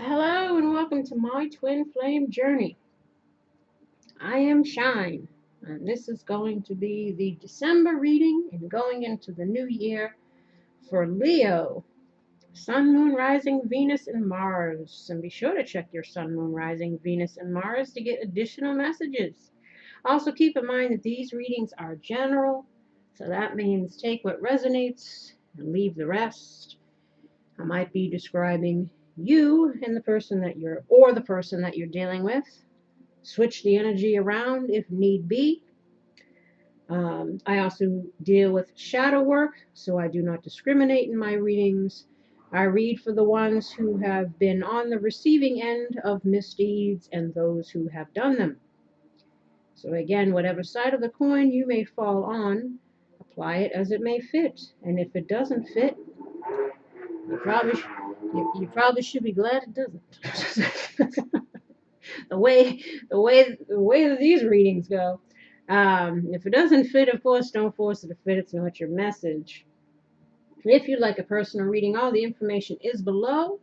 Hello and welcome to my twin flame journey. I am Shine, and this is going to be the December reading and going into the new year for Leo. Sun, Moon, Rising, Venus, and Mars. And be sure to check your Sun, Moon, Rising, Venus, and Mars to get additional messages. Also keep in mind that these readings are general, so that means take what resonates and leave the rest. I might be describing you and the person that you're dealing with. Switch the energy around if need be. I also deal with shadow work, so I do not discriminate in my readings. I read for the ones who have been on the receiving end of misdeeds and those who have done them. So again, whatever side of the coin you may fall on, apply it as it may fit. And if it doesn't fit, you probably should be glad it doesn't. the way that these readings go. If it doesn't fit, of course, don't force it to fit. It's not your message. If you'd like a personal reading, all the information is below.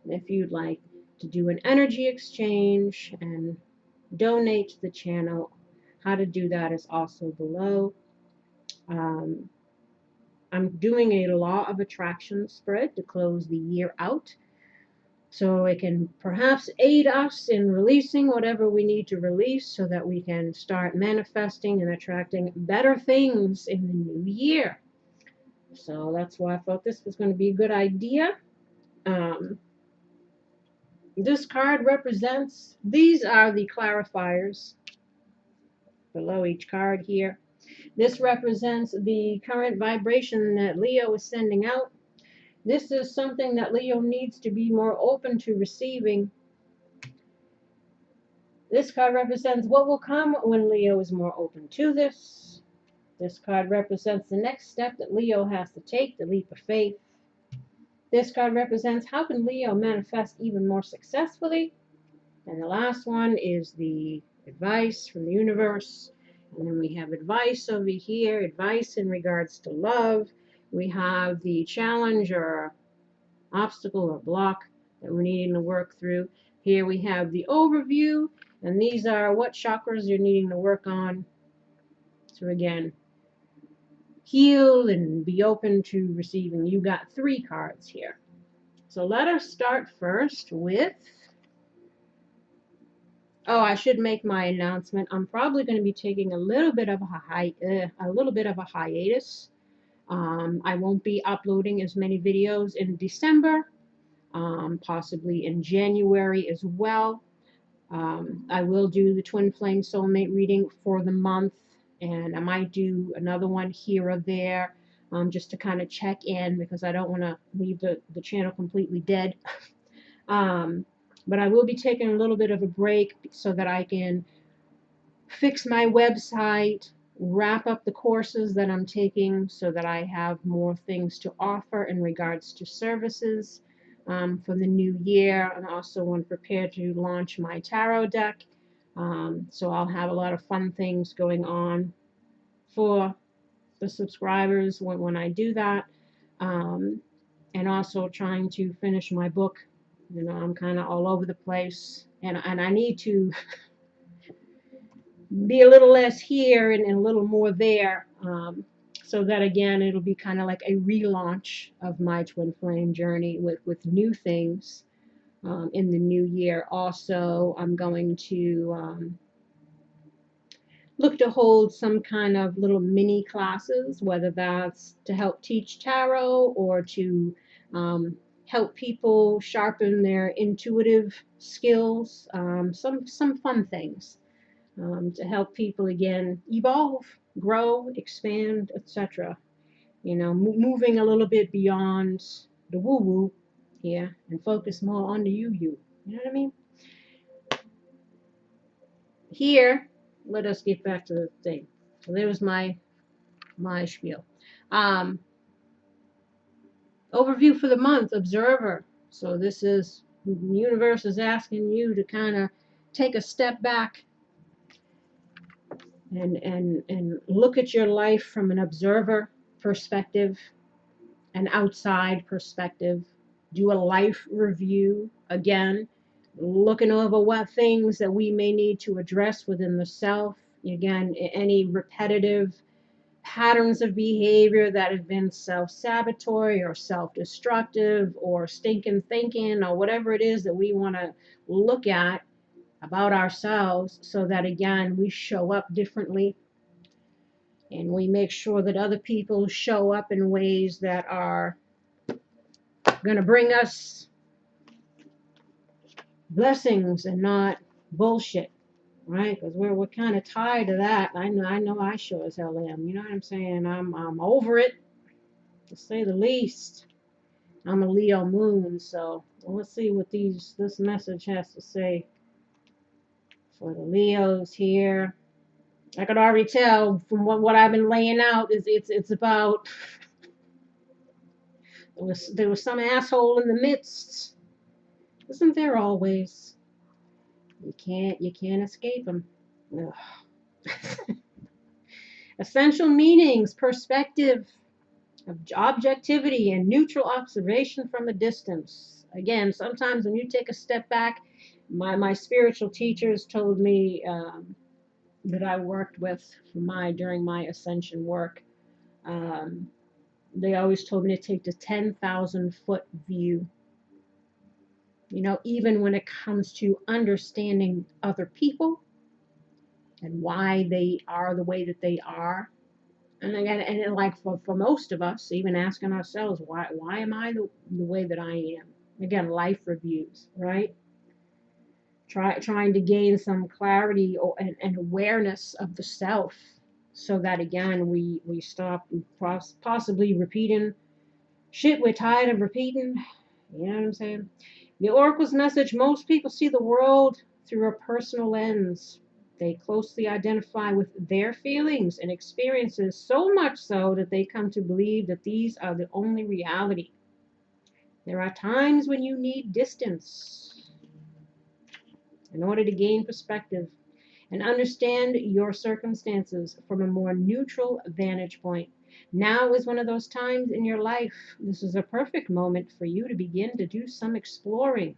And if you'd like to do an energy exchange and donate to the channel, how to do that is also below. I'm doing a law of attraction spread to close the year out, so it can perhaps aid us in releasing whatever we need to release so that we can start manifesting and attracting better things in the new year. So that's why I thought this was going to be a good idea. This card represents, these are the clarifiers below each card here. This represents the current vibration that Leo is sending out. This is something that Leo needs to be more open to receiving. This card represents what will come when Leo is more open to this. This card represents the next step that Leo has to take, the leap of faith. This card represents how can Leo manifest even more successfully. And the last one is the advice from the universe. And then we have advice over here, advice in regards to love. We have the challenge or obstacle or block that we're needing to work through. Here we have the overview, and these are what chakras you're needing to work on. So again, heal and be open to receiving. You got 3 cards here. So let us start first with, I should make my announcement. I'm probably going to be taking a little bit of a hiatus. I won't be uploading as many videos in December, possibly in January as well. I will do the Twin Flame Soulmate reading for the month, and I might do another one here or there, just to kind of check in, because I don't want to leave the channel completely dead. But I will be taking a little bit of a break so that I can fix my website, wrap up the courses that I'm taking so that I have more things to offer in regards to services for the new year. And also want to prepare to launch my tarot deck. So I'll have a lot of fun things going on for the subscribers when I do that. And also trying to finish my book. You know, I'm kind of all over the place, and I need to be a little less here and a little more there, so that again it'll be kind of like a relaunch of my twin flame journey with new things in the new year. Also, I'm going to look to hold some kind of little mini classes, whether that's to help teach tarot or to help people sharpen their intuitive skills, some fun things to help people again evolve, grow, expand, etc. You know, moving a little bit beyond the woo-woo here and focus more on the you. You know what I mean? Here, let us get back to the thing. So there was my spiel. Overview for the month, observer. So this is, the universe is asking you to kind of take a step back and look at your life from an observer perspective, an outside perspective. do a life review again, looking over what things that we may need to address within the self. Again, any repetitive patterns of behavior that have been self-sabotatory or self-destructive or stinking thinking or whatever it is that we want to look at about ourselves, so that again we show up differently and we make sure that other people show up in ways that are going to bring us blessings and not bullshit, right? Because we're kind of tired of that. I know I sure as hell am. You know what I'm saying? I'm over it, to say the least. I'm a Leo moon, so let's see what this message has to say for the Leos here. I could already tell from what I've been laying out is it's about there was some asshole in the midst. Isn't there always? You can't escape them. Essential meanings, perspective, objectivity, and neutral observation from a distance. Again, sometimes when you take a step back, my spiritual teachers told me that I worked with during my ascension work. They always told me to take the 10,000-foot view. You know, even when it comes to understanding other people and why they are the way that they are. And again, and like for most of us, even asking ourselves, why am I the way that I am? Again, life reviews, right? Trying to gain some clarity and awareness of the self, so that again we stop possibly repeating shit we're tired of repeating. You know what I'm saying? The Oracle's message: most people see the world through a personal lens. They closely identify with their feelings and experiences, so much so that they come to believe that these are the only reality. There are times when you need distance in order to gain perspective and understand your circumstances from a more neutral vantage point. Now is one of those times in your life. This is a perfect moment for you to begin to do some exploring.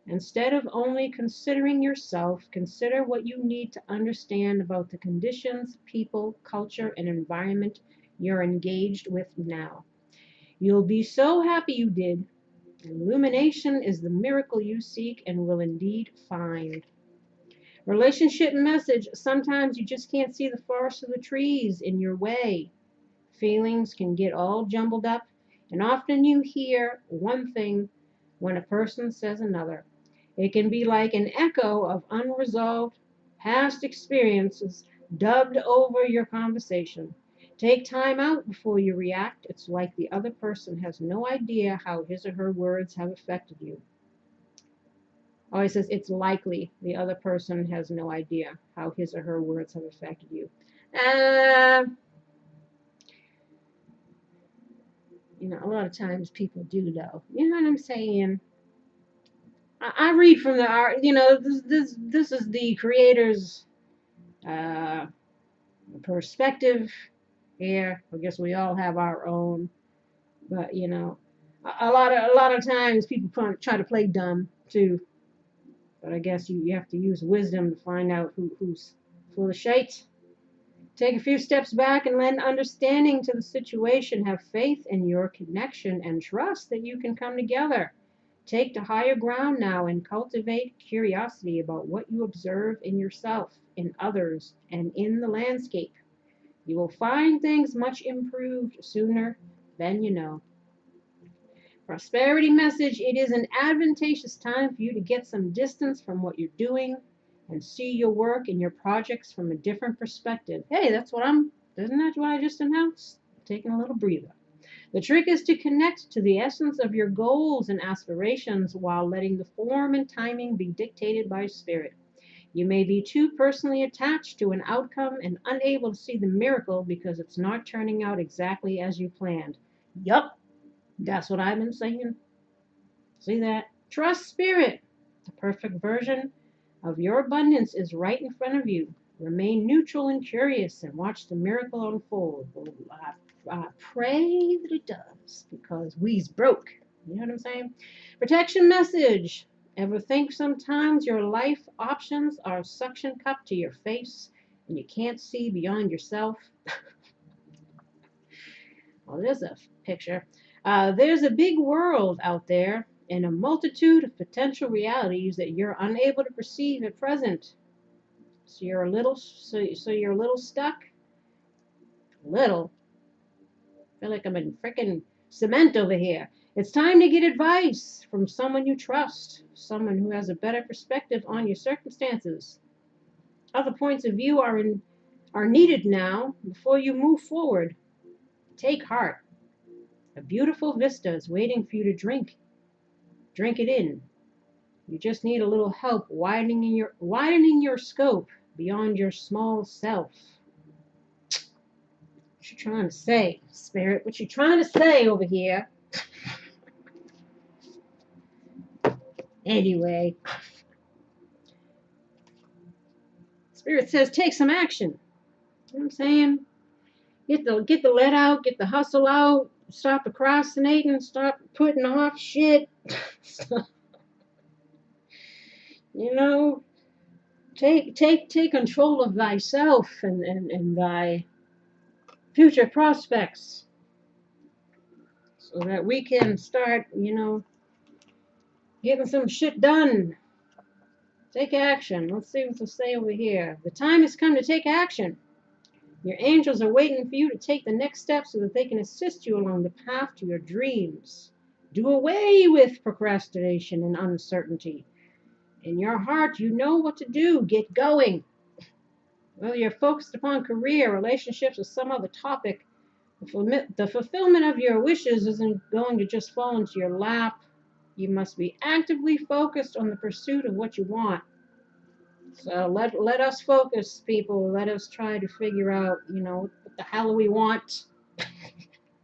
Instead of only considering yourself, consider what you need to understand about the conditions, people, culture, and environment you're engaged with now. You'll be so happy you did. Illumination is the miracle you seek and will indeed find. Relationship message: sometimes you just can't see the forest of the trees in your way. Feelings can get all jumbled up, and often you hear one thing when a person says another. It can be like an echo of unresolved past experiences dubbed over your conversation. Take time out before you react. It's like the other person has no idea how his or her words have affected you. Oh, it says it's likely the other person has no idea how his or her words have affected you. You know, a lot of times people do though. You know what I'm saying? I read from the art. You know, this is the creator's perspective here. I guess we all have our own, but you know, a lot of times people try to play dumb too. But I guess you have to use wisdom to find out who's full of shit. Take a few steps back and lend understanding to the situation. Have faith in your connection and trust that you can come together. Take the higher ground now and cultivate curiosity about what you observe in yourself, in others, and in the landscape. You will find things much improved sooner than you know. Prosperity message: it is an advantageous time for you to get some distance from what you're doing and see your work and your projects from a different perspective. Hey, isn't that what I just announced? Taking a little breather. The trick is to connect to the essence of your goals and aspirations while letting the form and timing be dictated by spirit. You may be too personally attached to an outcome and unable to see the miracle because it's not turning out exactly as you planned. Yup, that's what I've been saying. See that? Trust spirit. The perfect version of your abundance is right in front of you. Remain neutral and curious and watch the miracle unfold. I pray that it does, because we's broke. You know what I'm saying? Protection message. Ever think sometimes your life options are a suction cup to your face and you can't see beyond yourself? Well, there's a picture. There's a big world out there and a multitude of potential realities that you're unable to perceive at present. So you're a little stuck. Little. I feel like I'm in freaking cement over here. It's time to get advice from someone you trust, someone who has a better perspective on your circumstances. Other points of view are needed now before you move forward. Take heart. A beautiful vista is waiting for you to drink. Drink it in. You just need a little help widening your scope beyond your small self. What you trying to say, Spirit? What you trying to say over here? Anyway, Spirit says take some action. You know what I'm saying? Get the let out, get the hustle out, stop procrastinating, stop putting off shit. You know, take control of thyself and thy future prospects so that we can start, getting some shit done. Take action. Let's see what to say over here. The time has come to take action. Your angels are waiting for you to take the next step so that they can assist you along the path to your dreams. Do away with procrastination and uncertainty. In your heart, you know what to do. Get going. Whether you're focused upon career, relationships, or some other topic, the fulfillment of your wishes isn't going to just fall into your lap. You must be actively focused on the pursuit of what you want. So let us focus, people. Let us try to figure out, what the hell we want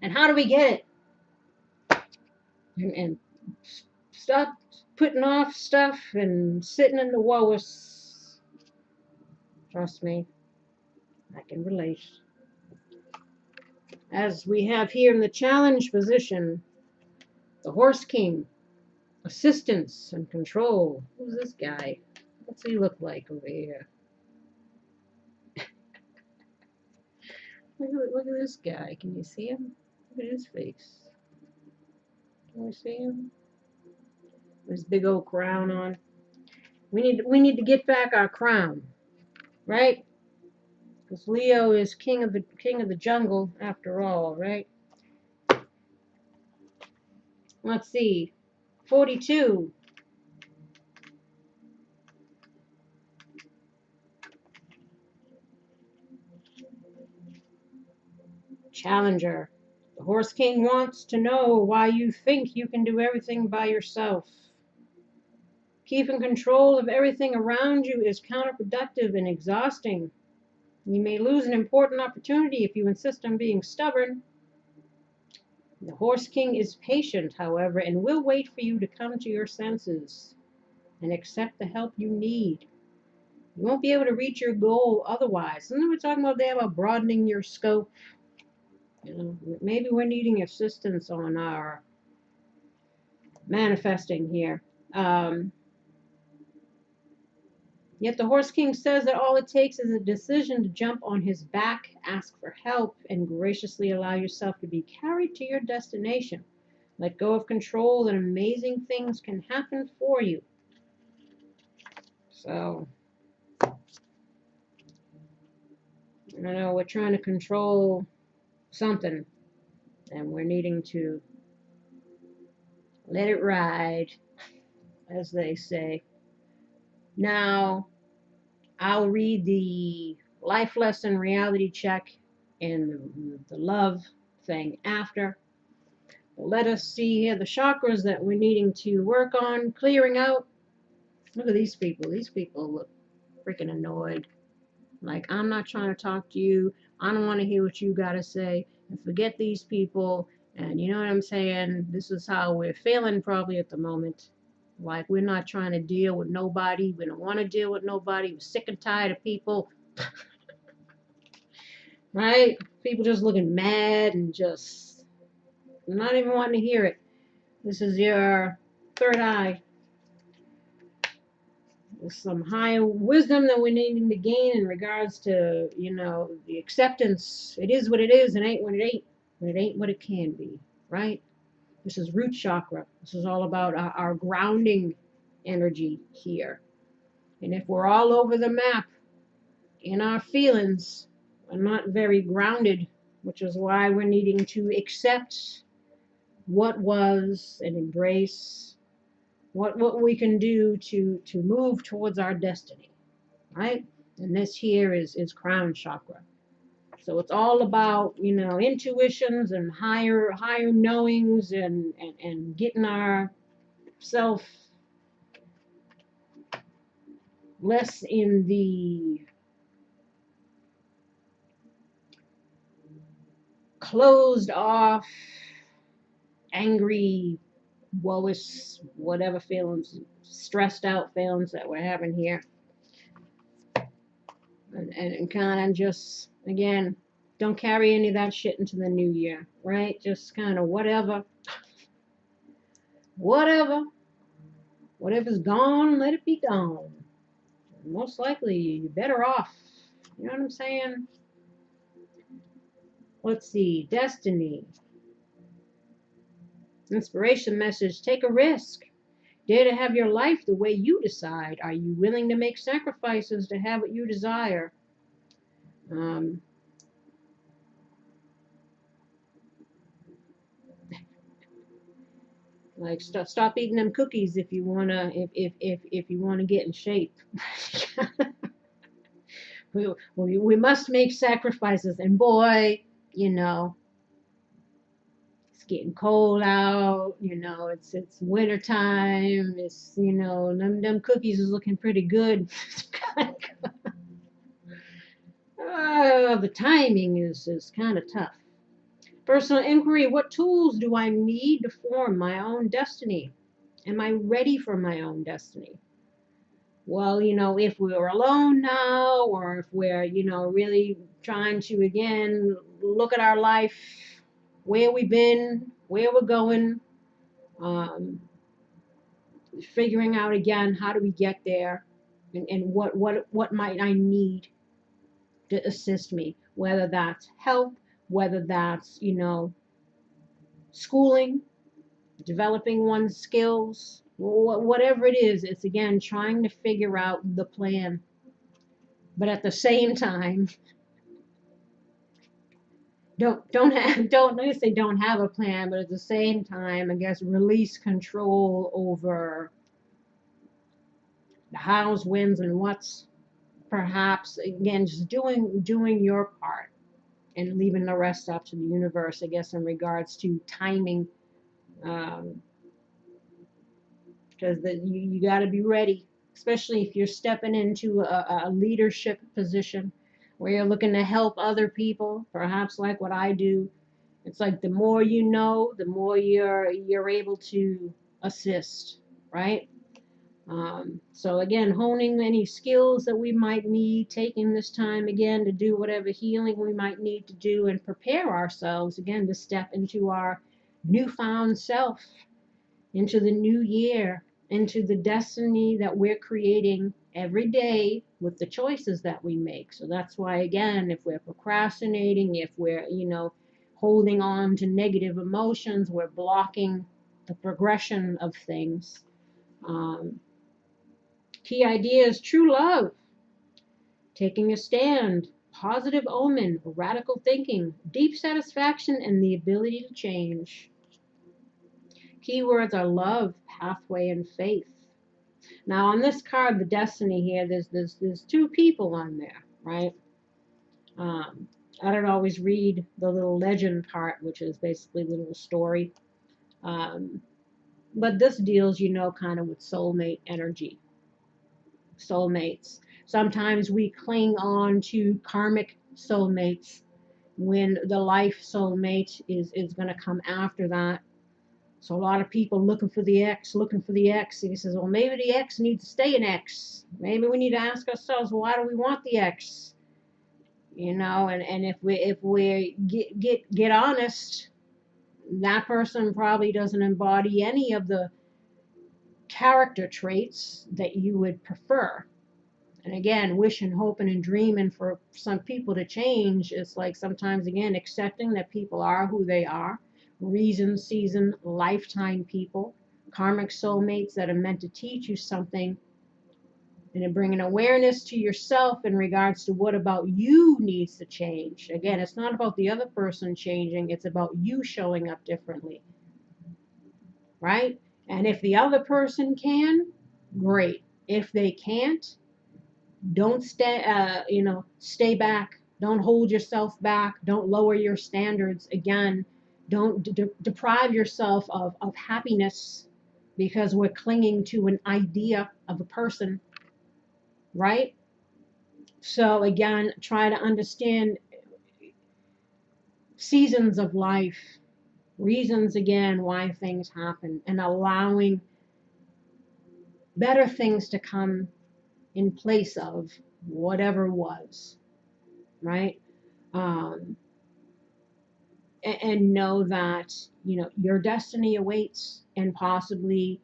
and how do we get it. And stop putting off stuff and sitting in the woes. Trust me, I can relate. As we have here in the challenge position, the Horse King, assistance and control. Who's this guy? What's he look like over here? Look at this guy. Can you see him? Look at his face. Can you see him? His big old crown on. We need to get back our crown, right? Because Leo is king of the jungle after all, right? Let's see. 42. Challenger. The Horse King wants to know why you think you can do everything by yourself. Keeping control of everything around you is counterproductive and exhausting. You may lose an important opportunity if you insist on being stubborn. The Horse King is patient, however, and will wait for you to come to your senses and accept the help you need. You won't be able to reach your goal otherwise. Isn't that what we're talking about there, about broadening your scope? Maybe we're needing assistance on our manifesting here. Yet the Horse King says that all it takes is a decision to jump on his back, ask for help, and graciously allow yourself to be carried to your destination. Let go of control and amazing things can happen for you. So, I don't know, we're trying to control something, and we're needing to let it ride, as they say. Now, I'll read the life lesson reality check and the love thing after. But let us see here the chakras that we're needing to work on clearing out. Look at these people. These people look freaking annoyed. Like, I'm not trying to talk to you. I don't want to hear what you got to say. And forget these people. And you know what I'm saying? This is how we're feeling probably at the moment. Like, we're not trying to deal with nobody. We don't want to deal with nobody. We're sick and tired of people. Right? People just looking mad and just not even wanting to hear it. This is your third eye. There's some high wisdom that we're needing to gain in regards to, you know, the acceptance. It is what it is, and ain't what it ain't, but it ain't what it can be, right? This is root chakra. This is all about our grounding energy here. And if we're all over the map in our feelings, we're not very grounded, which is why we're needing to accept what was and embrace what we can do to move towards our destiny, right? And this here is crown chakra. So it's all about, you know, intuitions and higher knowings and getting ourself less in the closed off, angry, woe-is, whatever feelings, stressed out feelings that we're having here. And kind of just, again, don't carry any of that shit into the new year, right? Just kind of whatever's gone, let it be gone. Most likely, you're better off. You know what I'm saying? Let's see, destiny. Inspiration message, take a risk. Dare to have your life the way you decide. Are you willing to make sacrifices to have what you desire? Like stop eating them cookies if you wanna if you wanna get in shape. we must make sacrifices, and boy, you know, it's getting cold out. You know, it's winter time. It's, you know, them cookies is looking pretty good. The timing is kind of tough. Personal inquiry, what tools do I need to form my own destiny? Am I ready for my own destiny? Well, you know, if we're alone now, or if we're, you know, really trying to, again, look at our life, where we've been, where we're going, figuring out again, how do we get there, and what might I need to assist me, whether that's help, whether that's, you know, schooling, developing one's skills, whatever it is. It's, again, trying to figure out the plan, but at the same time, don't let me say don't have a plan, but at the same time, I guess, release control over the hows, whens, and whats. Perhaps, again, just doing your part and leaving the rest up to the universe, I guess, in regards to timing. Because you got to be ready, especially if you're stepping into a leadership position where you're looking to help other people, perhaps like what I do. It's like the more you know, the more you're able to assist, right? So again, honing any skills that we might need, taking this time again to do whatever healing we might need to do, and prepare ourselves again to step into our newfound self, into the new year, into the destiny that we're creating every day with the choices that we make. So that's why, again, if we're procrastinating, if we're, you know, holding on to negative emotions, we're blocking the progression of things. Key idea is true love, taking a stand, positive omen, radical thinking, deep satisfaction, and the ability to change. Keywords are love, pathway, and faith. Now on this card, the destiny here, there's two people on there, right? I don't always read the little legend part, which is basically the little story. But this deals, you know, kind of with soulmate energy. Soulmates. Sometimes we cling on to karmic soulmates when the life soulmate is going to come after that. So a lot of people looking for the X. And he says, well, maybe the X needs to stay an X. Maybe we need to ask ourselves, why do we want the X? You know, and if we get honest, That person probably doesn't embody any of the character traits that you would prefer. And again, wishing, hoping, and dreaming for some people to change is like sometimes, again, accepting that people are who they are. Reason, season, lifetime people, karmic soulmates that are meant to teach you something, and then bringing awareness to yourself in regards to what about you needs to change. Again, it's not about the other person changing, it's about you showing up differently, right? And if the other person can, great. If they can't, don't stay back. Don't hold yourself back. Don't lower your standards. Again, don't deprive yourself of happiness because we're clinging to an idea of a person, right? So again, try to understand seasons of life, reasons again why things happen, and allowing better things to come in place of whatever was, right? Um, and know that your destiny awaits, and possibly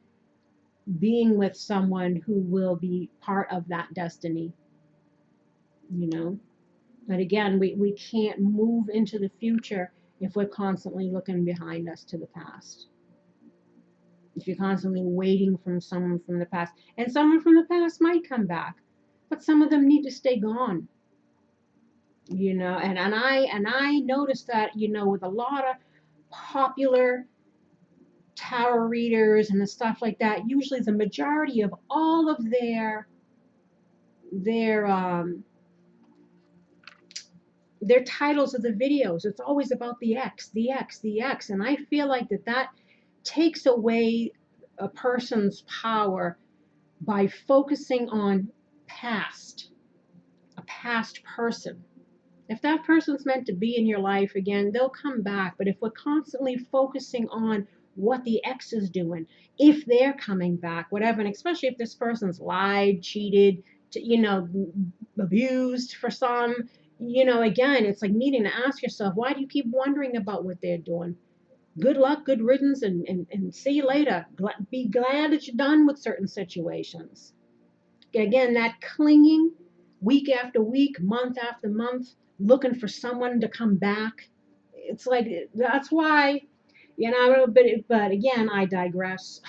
being with someone who will be part of that destiny, you know. But again, we can't move into the future if we're constantly looking behind us to the past. If you're constantly waiting from someone from the past, and someone from the past might come back, but some of them need to stay gone. And I noticed that, with a lot of popular tarot readers and the stuff like that, usually the majority of all of their their titles of the videos, it's always about the X, the X, the X. And I feel like that takes away a person's power by focusing on a past person. If that person's meant to be in your life again, they'll come back. But if we're constantly focusing on what the ex is doing, if they're coming back, whatever, and especially if this person's lied, cheated, abused for some, again, it's like needing to ask yourself, why do you keep wondering about what they're doing? Good luck, good riddance, and see you later. Be glad that you're done with certain situations. Again, that clinging week after week, month after month, looking for someone to come back. It's like, that's why, but again, I digress.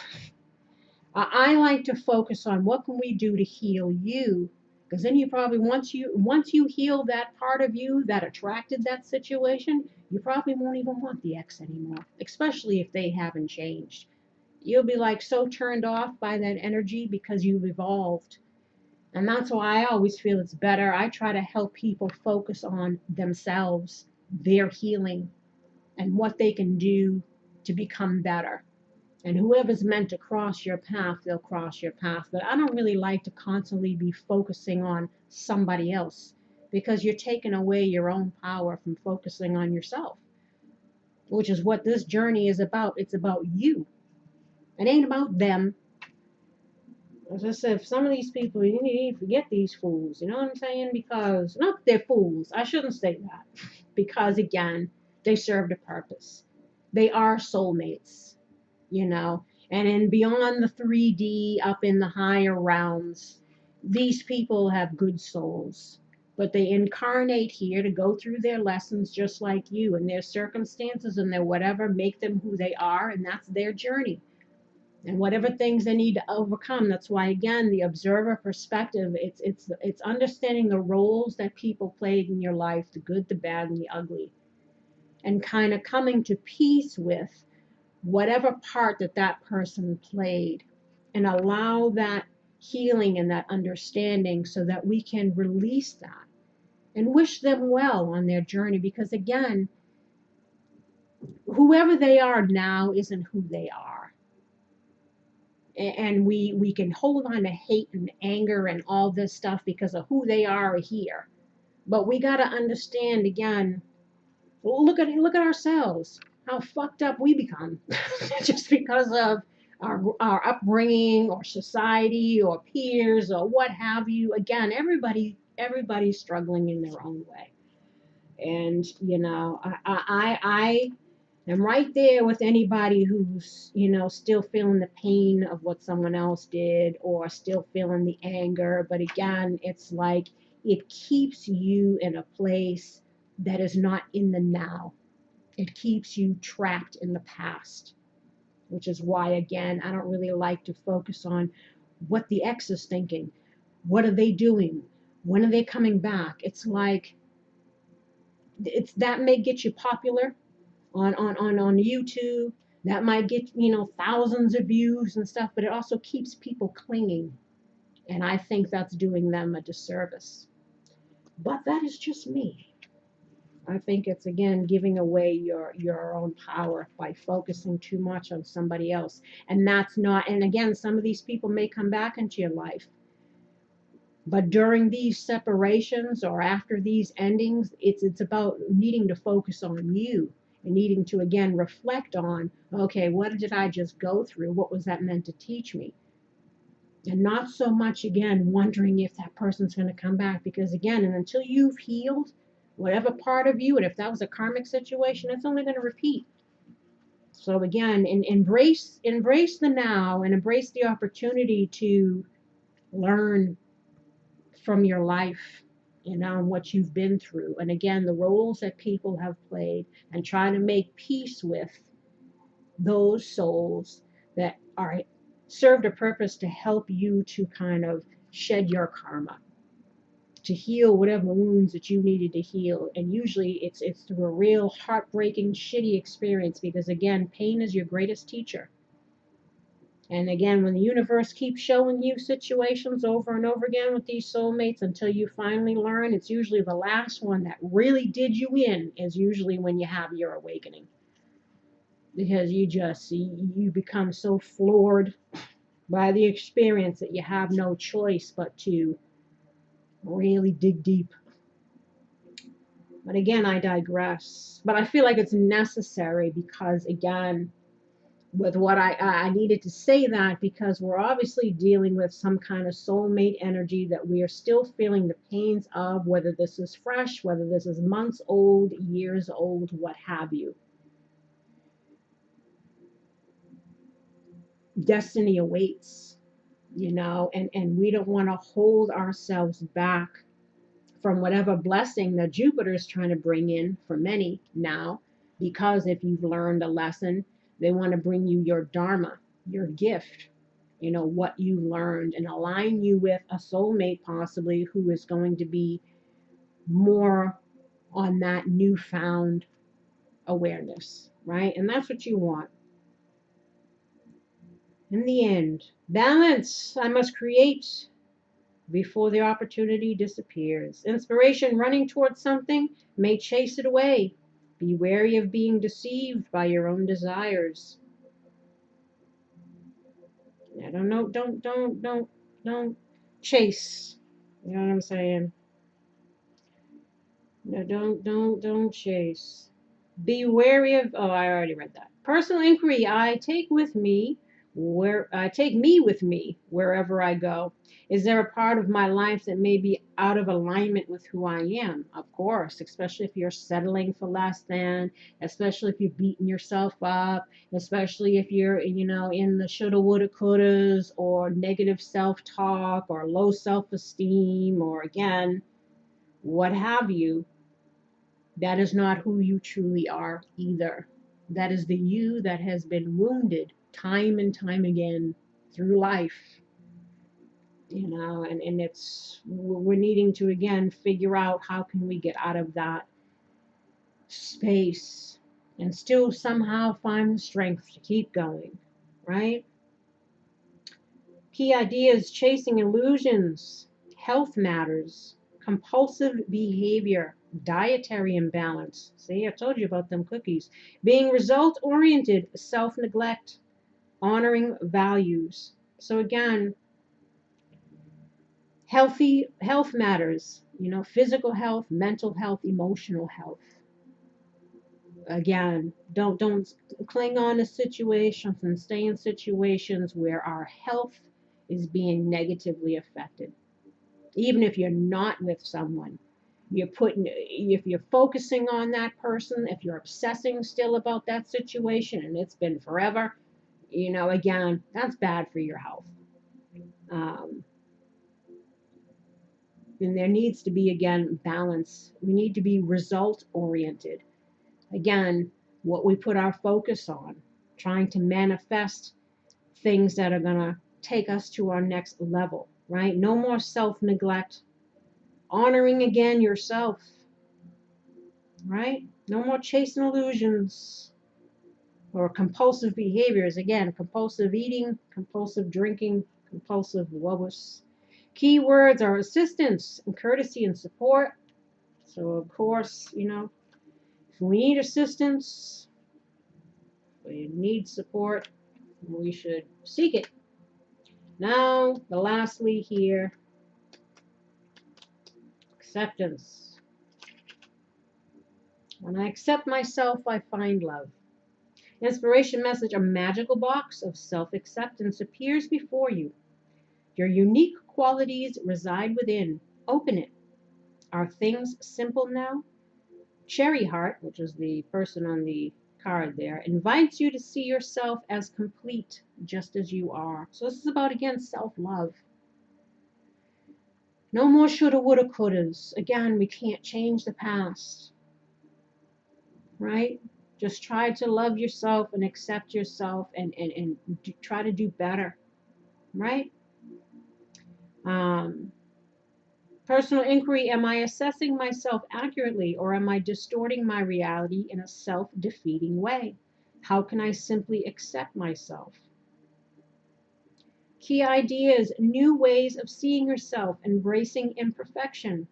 I like to focus on what can we do to heal you, because then you probably, once you heal that part of you that attracted that situation, you probably won't even want the ex anymore, especially if they haven't changed. You'll be like so turned off by that energy because you've evolved. And that's why I always feel it's better. I try to help people focus on themselves, their healing, and what they can do to become better. And whoever's meant to cross your path, they'll cross your path. But I don't really like to constantly be focusing on somebody else, because you're taking away your own power from focusing on yourself, which is what this journey is about. It's about you. It ain't about them. As I said, some of these people, you need to forget these fools. You know what I'm saying? Because, not they're fools. I shouldn't say that. Because, again, they served a purpose. They are soulmates, And in beyond the 3D, up in the higher realms, these people have good souls. But they incarnate here to go through their lessons just like you. And their circumstances and their whatever make them who they are. And that's their journey. And whatever things they need to overcome. That's why, again, the observer perspective, it's understanding the roles that people played in your life, the good, the bad, and the ugly, and kind of coming to peace with whatever part that person played, and allow that healing and that understanding so that we can release that and wish them well on their journey. Because, again, whoever they are now isn't who they are. And we can hold on to hate and anger and all this stuff because of who they are here. But we got to understand, again, look at ourselves, how fucked up we become just because of our upbringing or society or peers or what have you. Again, everybody's struggling in their own way. And I I'm right there with anybody who's, still feeling the pain of what someone else did or still feeling the anger. But again, it's like it keeps you in a place that is not in the now. It keeps you trapped in the past, which is why, again, I don't really like to focus on what the ex is thinking. What are they doing? When are they coming back? It's like, that may get you popular on YouTube. That might get, thousands of views and stuff, but it also keeps people clinging. And I think that's doing them a disservice. But that is just me. I think it's, again, giving away your own power by focusing too much on somebody else. And that's not, and again, some of these people may come back into your life. But during these separations or after these endings, it's about needing to focus on you and needing to, again, reflect on, okay, what did I just go through? What was that meant to teach me? And not so much, again, wondering if that person's going to come back. Because, again, and until you've healed whatever part of you, and if that was a karmic situation, it's only going to repeat. So, again, embrace the now and embrace the opportunity to learn from your life, and what you've been through. And again, the roles that people have played, and try to make peace with those souls that are served a purpose to help you to kind of shed your karma, to heal whatever wounds that you needed to heal. And usually it's through a real heartbreaking, shitty experience, because again, pain is your greatest teacher. And again, when the universe keeps showing you situations over and over again with these soulmates until you finally learn, it's usually the last one that really did you in is usually when you have your awakening. Because you become so floored by the experience that you have no choice but to really dig deep. But again, I digress. But I feel like it's necessary because, again, with what I needed to say that because we're obviously dealing with some kind of soulmate energy that we are still feeling the pains of, whether this is fresh, whether this is months old, years old, what have you. Destiny awaits, and we don't want to hold ourselves back from whatever blessing that Jupiter is trying to bring in for many now, because if you've learned a lesson, they want to bring you your dharma, your gift, what you learned, and align you with a soulmate possibly who is going to be more on that newfound awareness, right? And that's what you want. In the end, balance I must create before the opportunity disappears. Inspiration running towards something may chase it away. Be wary of being deceived by your own desires. I don't know, don't chase. You know what I'm saying? No, don't chase. Be wary of, oh, I already read that. Personal inquiry, I take me with me wherever I go. Is there a part of my life that may be out of alignment with who I am? Of course, especially if you're settling for less than, especially if you're beating yourself up, especially if you're, in the shoulda, woulda, couldas, or negative self-talk, or low self-esteem, or again, what have you. That is not who you truly are either. That is the you that has been wounded time and time again through life. And we're needing to, again, figure out how can we get out of that space and still somehow find the strength to keep going, right? Key ideas: chasing illusions, health matters, compulsive behavior, dietary imbalance. See, I told you about them cookies. Being result-oriented, self-neglect, honoring values. So again, health matters, physical health, mental health, emotional health. Again, don't cling on to situations and stay in situations where our health is being negatively affected. Even if you're not with someone, If you're focusing on that person, if you're obsessing still about that situation and it's been forever, again, that's bad for your health. Um, and there needs to be, again, balance. We need to be result oriented. Again, what we put our focus on, trying to manifest things that are going to take us to our next level, right? No more self neglect, honoring again yourself, right? No more chasing illusions or compulsive behaviors. Again, compulsive eating, compulsive drinking, compulsive wobbles. Keywords are assistance and courtesy and support. So, of course, if we need assistance, we need support, we should seek it. Now, the lastly here, acceptance. When I accept myself, I find love. Inspiration message: a magical box of self-acceptance appears before you. Your unique qualities reside within. Open it. Are things simple now? Cherry Heart, which is the person on the card there, invites you to see yourself as complete, just as you are. So this is about, again, self-love. No more shoulda, woulda, couldas. Again, we can't change the past, right? Just try to love yourself and accept yourself and try to do better, right? Personal inquiry: am I assessing myself accurately, or am I distorting my reality in a self-defeating way? How can I simply accept myself? Key ideas: new ways of seeing yourself, embracing imperfection.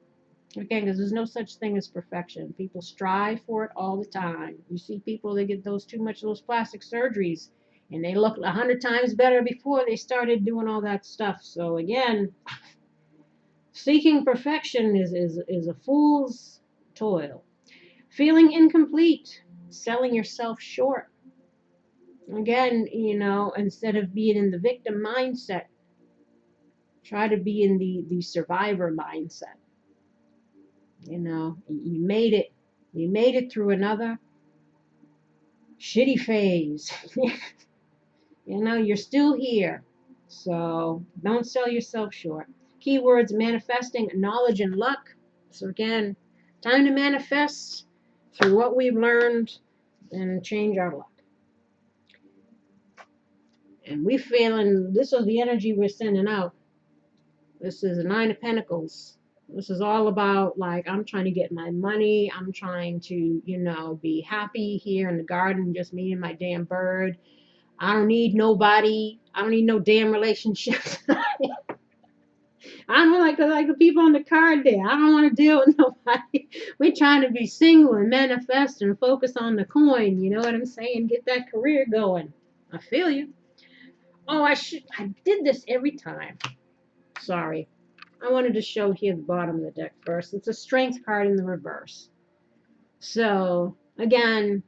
Again, because there's no such thing as perfection. People strive for it all the time. You see people, they get too much of those plastic surgeries, and they look 100 times better before they started doing all that stuff. So again, seeking perfection is a fool's toil. Feeling incomplete, selling yourself short. Again, instead of being in the victim mindset, try to be in the survivor mindset. You made it. You made it through another shitty phase. You're still here. So don't sell yourself short. Keywords: manifesting, knowledge, and luck. So again, time to manifest through what we've learned and change our luck. And we feeling this is the energy we're sending out. This is the Nine of Pentacles. This is all about, like, I'm trying to get my money. I'm trying to, be happy here in the garden, just me and my damn bird. I don't need nobody. I don't need no damn relationships. I don't like the people on the card there. I don't want to deal with nobody. We're trying to be single and manifest and focus on the coin. You know what I'm saying? Get that career going. I feel you. Oh, I did this every time. Sorry. I wanted to show here the bottom of the deck first. It's a strength card in the reverse. So, again,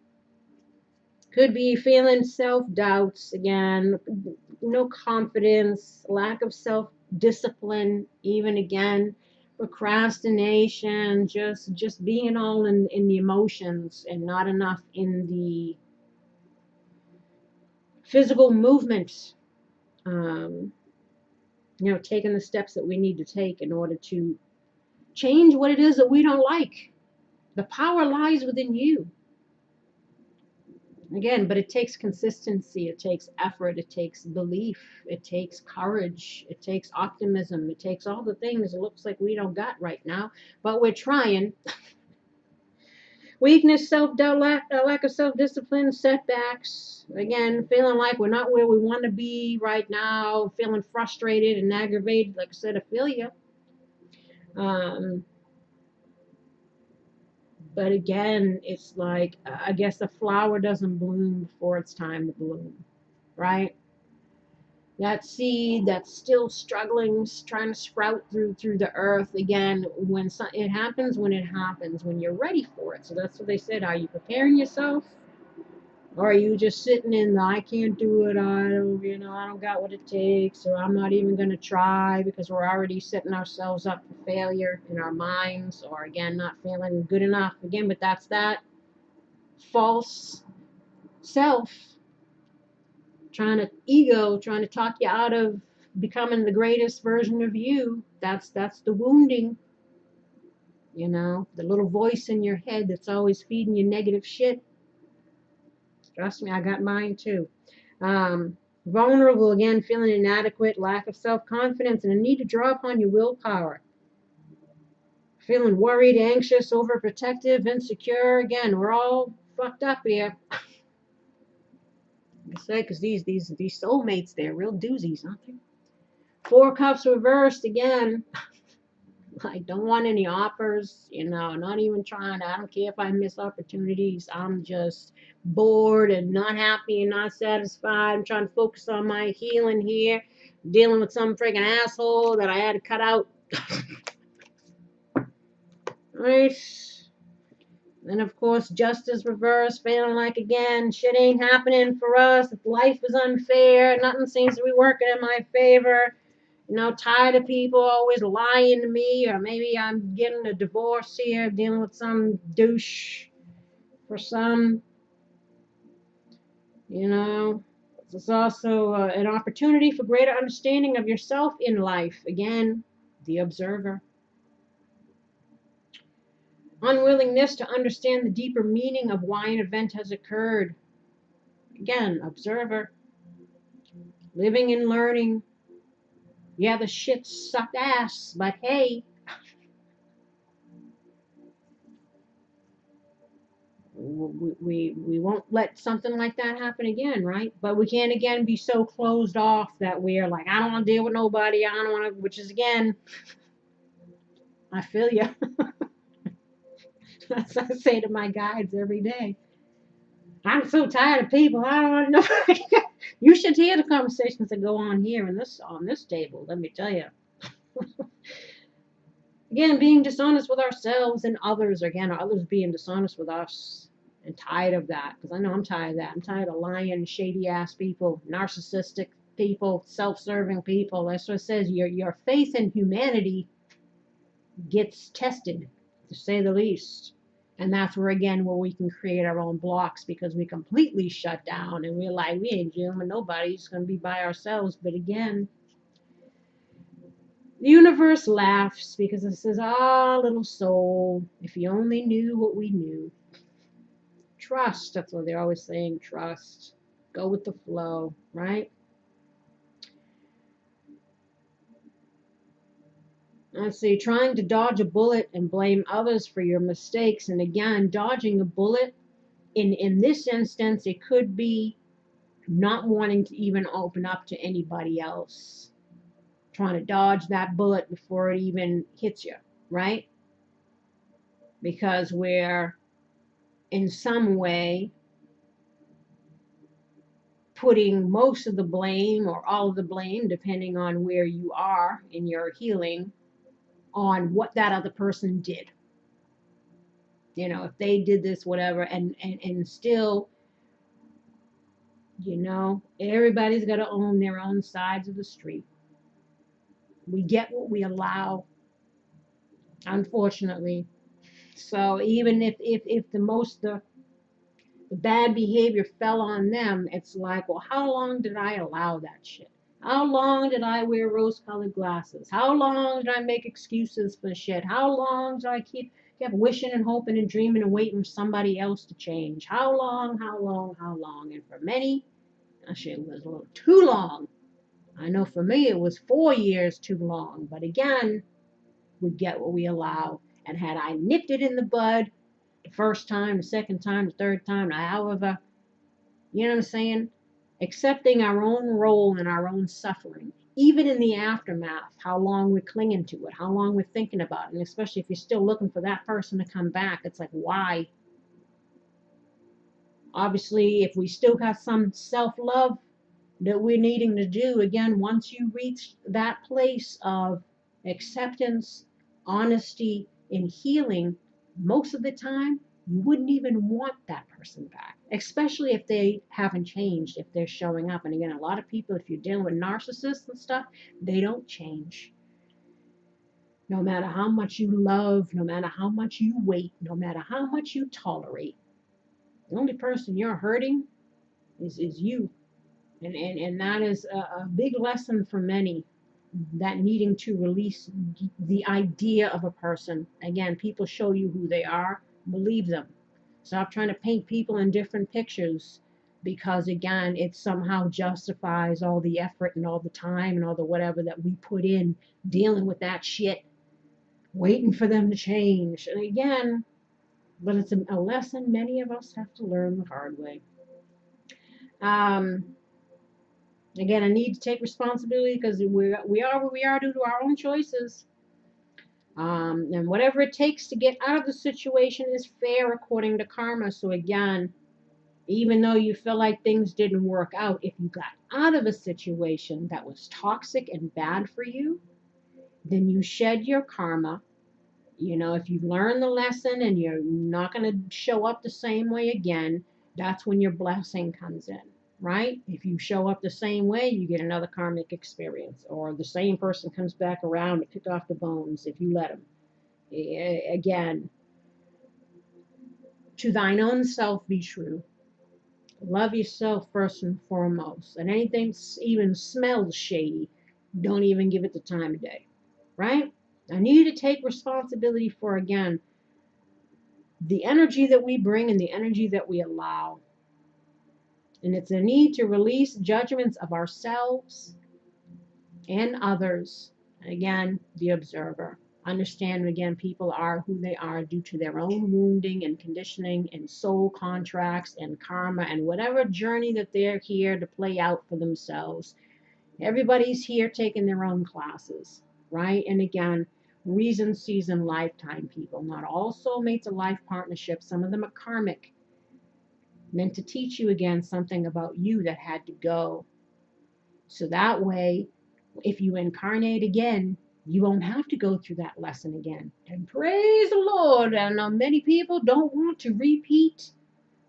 could be feeling self-doubts, again, no confidence, lack of self-discipline, even again, procrastination, just being all in the emotions and not enough in the physical movement. Taking the steps that we need to take in order to change what it is that we don't like. The power lies within you. Again, but it takes consistency, it takes effort, it takes belief, it takes courage, it takes optimism, it takes all the things it looks like we don't got right now, but we're trying. Weakness, self-doubt, lack of self-discipline, setbacks. Again, feeling like we're not where we want to be right now, feeling frustrated and aggravated. Like I said, I feel you. But again, it's like, I guess the flower doesn't bloom before it's time to bloom, right? That seed that's still struggling, trying to sprout through the earth, again, it happens when it happens, when you're ready for it. So that's what they said. Are you preparing yourself? Or are you just sitting in the I can't do it, I don't got what it takes, or I'm not even going to try because we're already setting ourselves up for failure in our minds, or again, not feeling good enough. Again, but that's that false self trying to talk you out of becoming the greatest version of you. That's the wounding, the little voice in your head that's always feeding you negative shit. Trust me, I got mine too. Um, Vulnerable, again, feeling inadequate, lack of self-confidence, and a need to draw upon your willpower. Feeling worried, anxious, overprotective, insecure. Again, we're all fucked up here. Like I say, because these soulmates, they're real doozies, aren't they? Four Cups reversed again. I don't want any offers, not even trying. I don't care if I miss opportunities. I'm just bored and not happy and not satisfied. I'm trying to focus on my healing here, dealing with some freaking asshole that I had to cut out. Right? And of course, justice reversed, feeling like again, shit ain't happening for us. Life is unfair. Nothing seems to be working in my favor. Tired of people always lying to me, or maybe I'm getting a divorce here, dealing with some douche for some, It's also an opportunity for greater understanding of yourself in life. Again, the observer. Unwillingness to understand the deeper meaning of why an event has occurred. Again, observer. Living and learning. Yeah, the shit sucked ass, but hey, we won't let something like that happen again, right? But we can't again be so closed off that we're like, I don't want to deal with nobody. I don't want to, which is again, I feel you. That's what I say to my guides every day. I'm so tired of people. I don't want to know. You should hear the conversations that go on here on this table. Let me tell you. Again, being dishonest with ourselves and others. Again, others being dishonest with us. And tired of that, because I know I'm tired of that. I'm tired of lying, shady ass people, narcissistic people, self-serving people. That's what it says. Your faith in humanity gets tested, to say the least. And that's where we can create our own blocks, because we completely shut down and we're like, we ain't dealing with nobody. It's going to be by ourselves. But again, the universe laughs because it says, little soul, if you only knew what we knew. Trust, that's what they're always saying, trust. Go with the flow, right? Let's see, trying to dodge a bullet and blame others for your mistakes. And again, dodging a bullet, in this instance, it could be not wanting to even open up to anybody else. Trying to dodge that bullet before it even hits you, right? Because we're in some way putting most of the blame or all of the blame, depending on where you are in your healing, on what that other person did. If they did this, whatever, and still, everybody's got to own their own sides of the street. We get what we allow, unfortunately. So even if the bad behavior fell on them, it's like, well, how long did I allow that shit? How long did I wear rose-colored glasses? How long did I make excuses for shit? How long did I kept wishing and hoping and dreaming and waiting for somebody else to change? How long? And for many, that shit was a little too long. I know for me it was 4 years too long. But again, we get what we allow. And had I nipped it in the bud the first time, the second time, the third time, however, you know what I'm saying? Accepting our own role in our own suffering, even in the aftermath, how long we're clinging to it, how long we're thinking about it, and especially if you're still looking for that person to come back, it's like, why? Obviously, if we still have some self-love that we're needing to do, again, once you reach that place of acceptance, honesty, and healing, most of the time, you wouldn't even want that person back, especially if they haven't changed, if they're showing up. And again, a lot of people, if you're dealing with narcissists and stuff, they don't change. No matter how much you love, no matter how much you wait, no matter how much you tolerate, the only person you're hurting is you. And that is a big lesson for many, that needing to release the idea of a person. Again, people show you who they are, believe them. Stop trying to paint people in different pictures, because again, it somehow justifies all the effort and all the time and all the whatever that we put in dealing with that shit, waiting for them to change. And again, but it's a lesson many of us have to learn the hard way. Um, Again, I need to take responsibility, because we are where we are due to our own choices. And whatever it takes to get out of the situation is fair according to karma. So again, even though you feel like things didn't work out, if you got out of a situation that was toxic and bad for you, then you shed your karma. If you've learned the lesson and you're not going to show up the same way again, that's when your blessing comes in, right? If you show up the same way, you get another karmic experience, or the same person comes back around to pick off the bones if you let them. Again, to thine own self be true. Love yourself first and foremost. And anything even smells shady, don't even give it the time of day, right? I need to take responsibility for, again, the energy that we bring and the energy that we allow. And it's a need to release judgments of ourselves and others. And again, the observer. Understand, again, people are who they are due to their own wounding and conditioning and soul contracts and karma and whatever journey that they're here to play out for themselves. Everybody's here taking their own classes, right? And again, reason, season, lifetime people. Not all soulmates are life partnerships. Some of them are karmic, meant to teach you, again, something about you that had to go. So that way, if you incarnate again, you won't have to go through that lesson again. And praise the Lord. And many people don't want to repeat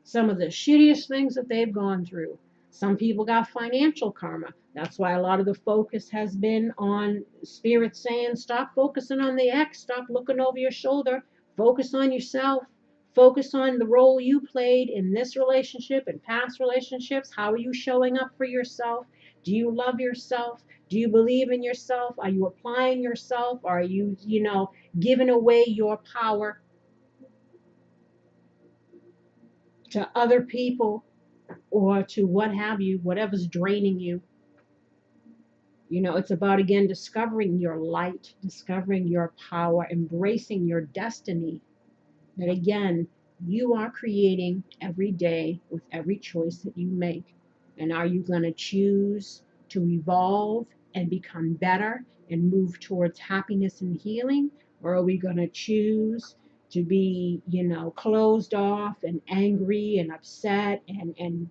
some of the shittiest things that they've gone through. Some people got financial karma. That's why a lot of the focus has been on spirit saying, stop focusing on the ex, stop looking over your shoulder, focus on yourself, focus on the role you played in this relationship and past relationships. How are you showing up for yourself? Do you love yourself? Do you believe in yourself? Are you applying yourself? Are you, giving away your power to other people or to what have you, whatever's draining you? It's about, again, discovering your light, discovering your power, embracing your destiny. That, again, you are creating every day with every choice that you make. And are you going to choose to evolve and become better and move towards happiness and healing? Or are we going to choose to be, closed off and angry and upset and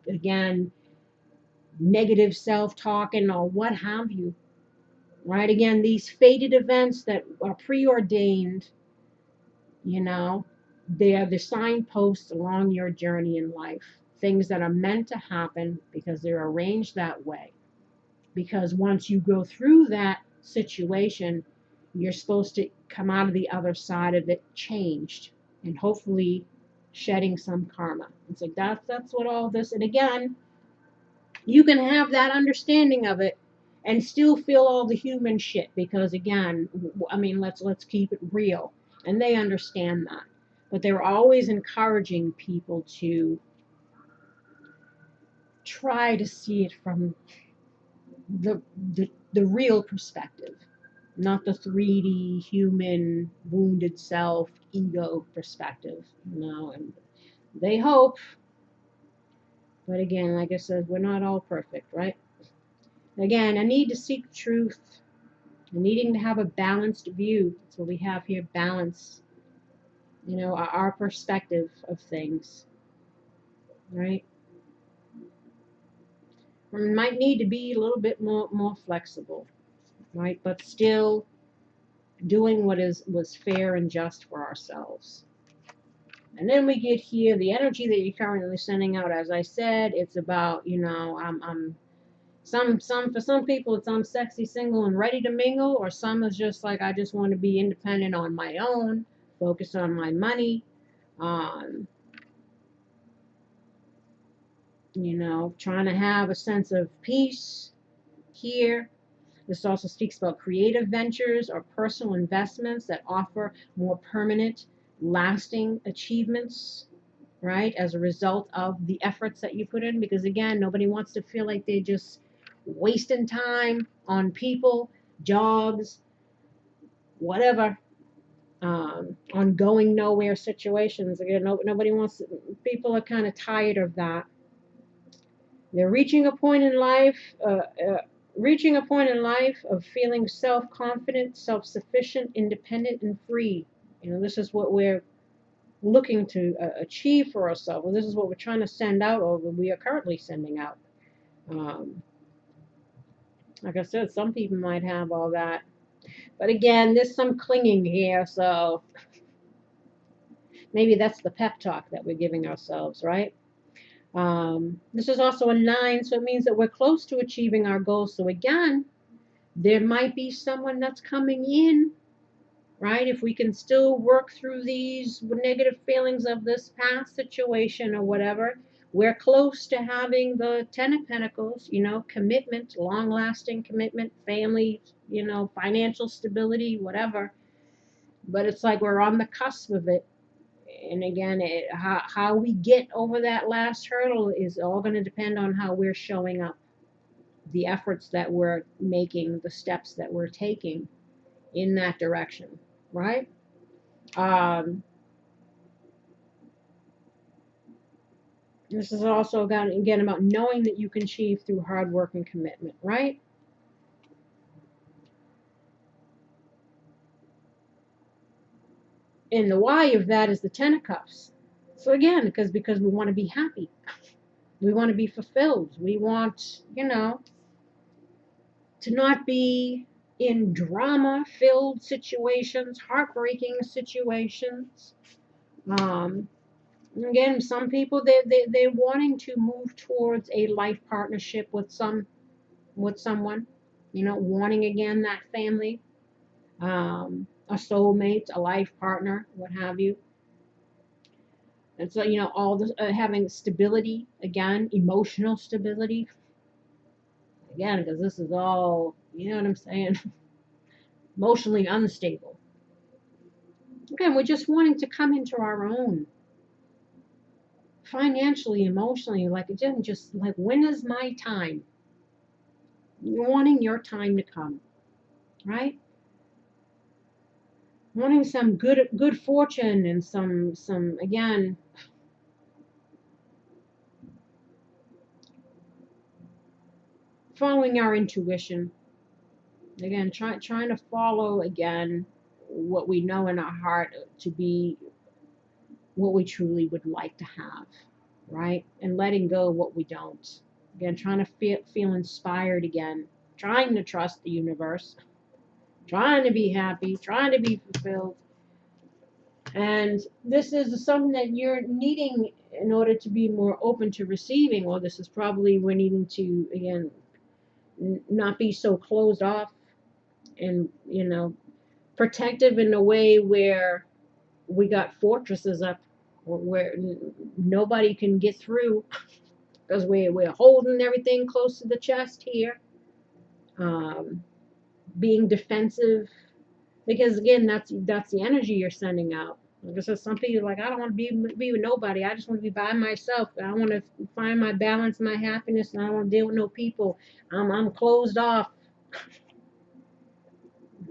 again, negative self-talking or what have you, right? Again, these fated events that are preordained, they are the signposts along your journey in life. Things that are meant to happen because they're arranged that way. Because once you go through that situation, you're supposed to come out of the other side of it changed and hopefully shedding some karma. It's like that's what all this, and again, you can have that understanding of it and still feel all the human shit, because again, I mean, let's keep it real, and they understand that, but they're always encouraging people to try to see it from the real perspective, not the 3D human wounded self ego perspective, and they hope. But again, like I said, we're not all perfect, right? Again, I need to seek truth. Needing to have a balanced view. That's what we have here, balance. Our perspective of things, right? We might need to be a little bit more flexible, right? But still doing what was fair and just for ourselves. And then we get here, the energy that you're currently sending out, as I said, it's about, I'm for some people it's I'm sexy, single, and ready to mingle, or some is just like I just want to be independent on my own, focus on my money, um, trying to have a sense of peace here. This also speaks about creative ventures or personal investments that offer more permanent, lasting achievements, right? As a result of the efforts that you put in. Because again, nobody wants to feel like they're just wasting time on people, jobs, whatever, on going nowhere situations. Again, nobody wants, people are kind of tired of that. They're reaching a point in life, of feeling self-confident, self-sufficient, independent, and free. This is what we're looking to achieve for ourselves. Well, this is what we're trying to send out, or we are currently sending out. Um, like I said, some people might have all that, but again, there's some clinging here, so maybe that's the pep talk that we're giving ourselves, right? This is also a 9, so it means that we're close to achieving our goals. So again, there might be someone that's coming in, right? If we can still work through these negative feelings of this past situation or whatever, we're close to having the 10 of Pentacles, commitment, long lasting commitment, family, financial stability, whatever. But it's like we're on the cusp of it. And again, how we get over that last hurdle is all going to depend on how we're showing up, the efforts that we're making, the steps that we're taking in that direction, right? Um, this is also again about knowing that you can achieve through hard work and commitment, right? And the why of that is the 10 of Cups. So again, because we want to be happy, we want to be fulfilled, we want, to not be in drama-filled situations, heartbreaking situations. Um, Again, some people they're wanting to move towards a life partnership with someone, wanting again that family, a soulmate, a life partner, what have you. And so all this having stability again, emotional stability again, because this is all what I'm saying, emotionally unstable. Again, we're just wanting to come into our own financially, emotionally, like again, just like when is my time? You're wanting your time to come, right? Wanting some good fortune and some again, following our intuition. Again, trying to follow again what we know in our heart to be what we truly would like to have, right? And letting go what we don't. Again, trying to feel inspired again, trying to trust the universe, trying to be happy, trying to be fulfilled. And this is something that you're needing in order to be more open to receiving. Or this is probably we're needing to, again, not be so closed off and, protective in a way where we got fortresses up where nobody can get through because we're holding everything close to the chest here, um, being defensive, because again, that's the energy you're sending out. Like I said, some people are like, I don't want to be with nobody. I just want to be by myself. I want to find my balance, my happiness, and I don't want to deal with no people. I'm closed off.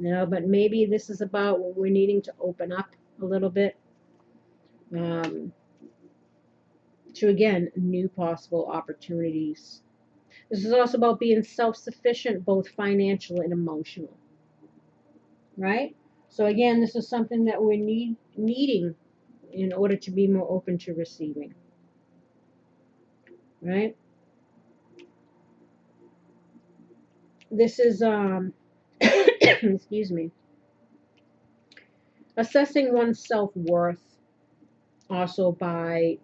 But maybe this is about when we're needing to open up a little bit, um, to again new possible opportunities. This is also about being self-sufficient, both financial and emotional, right? So again, this is something that we're needing in order to be more open to receiving, right? This is excuse me, assessing one's self-worth, also by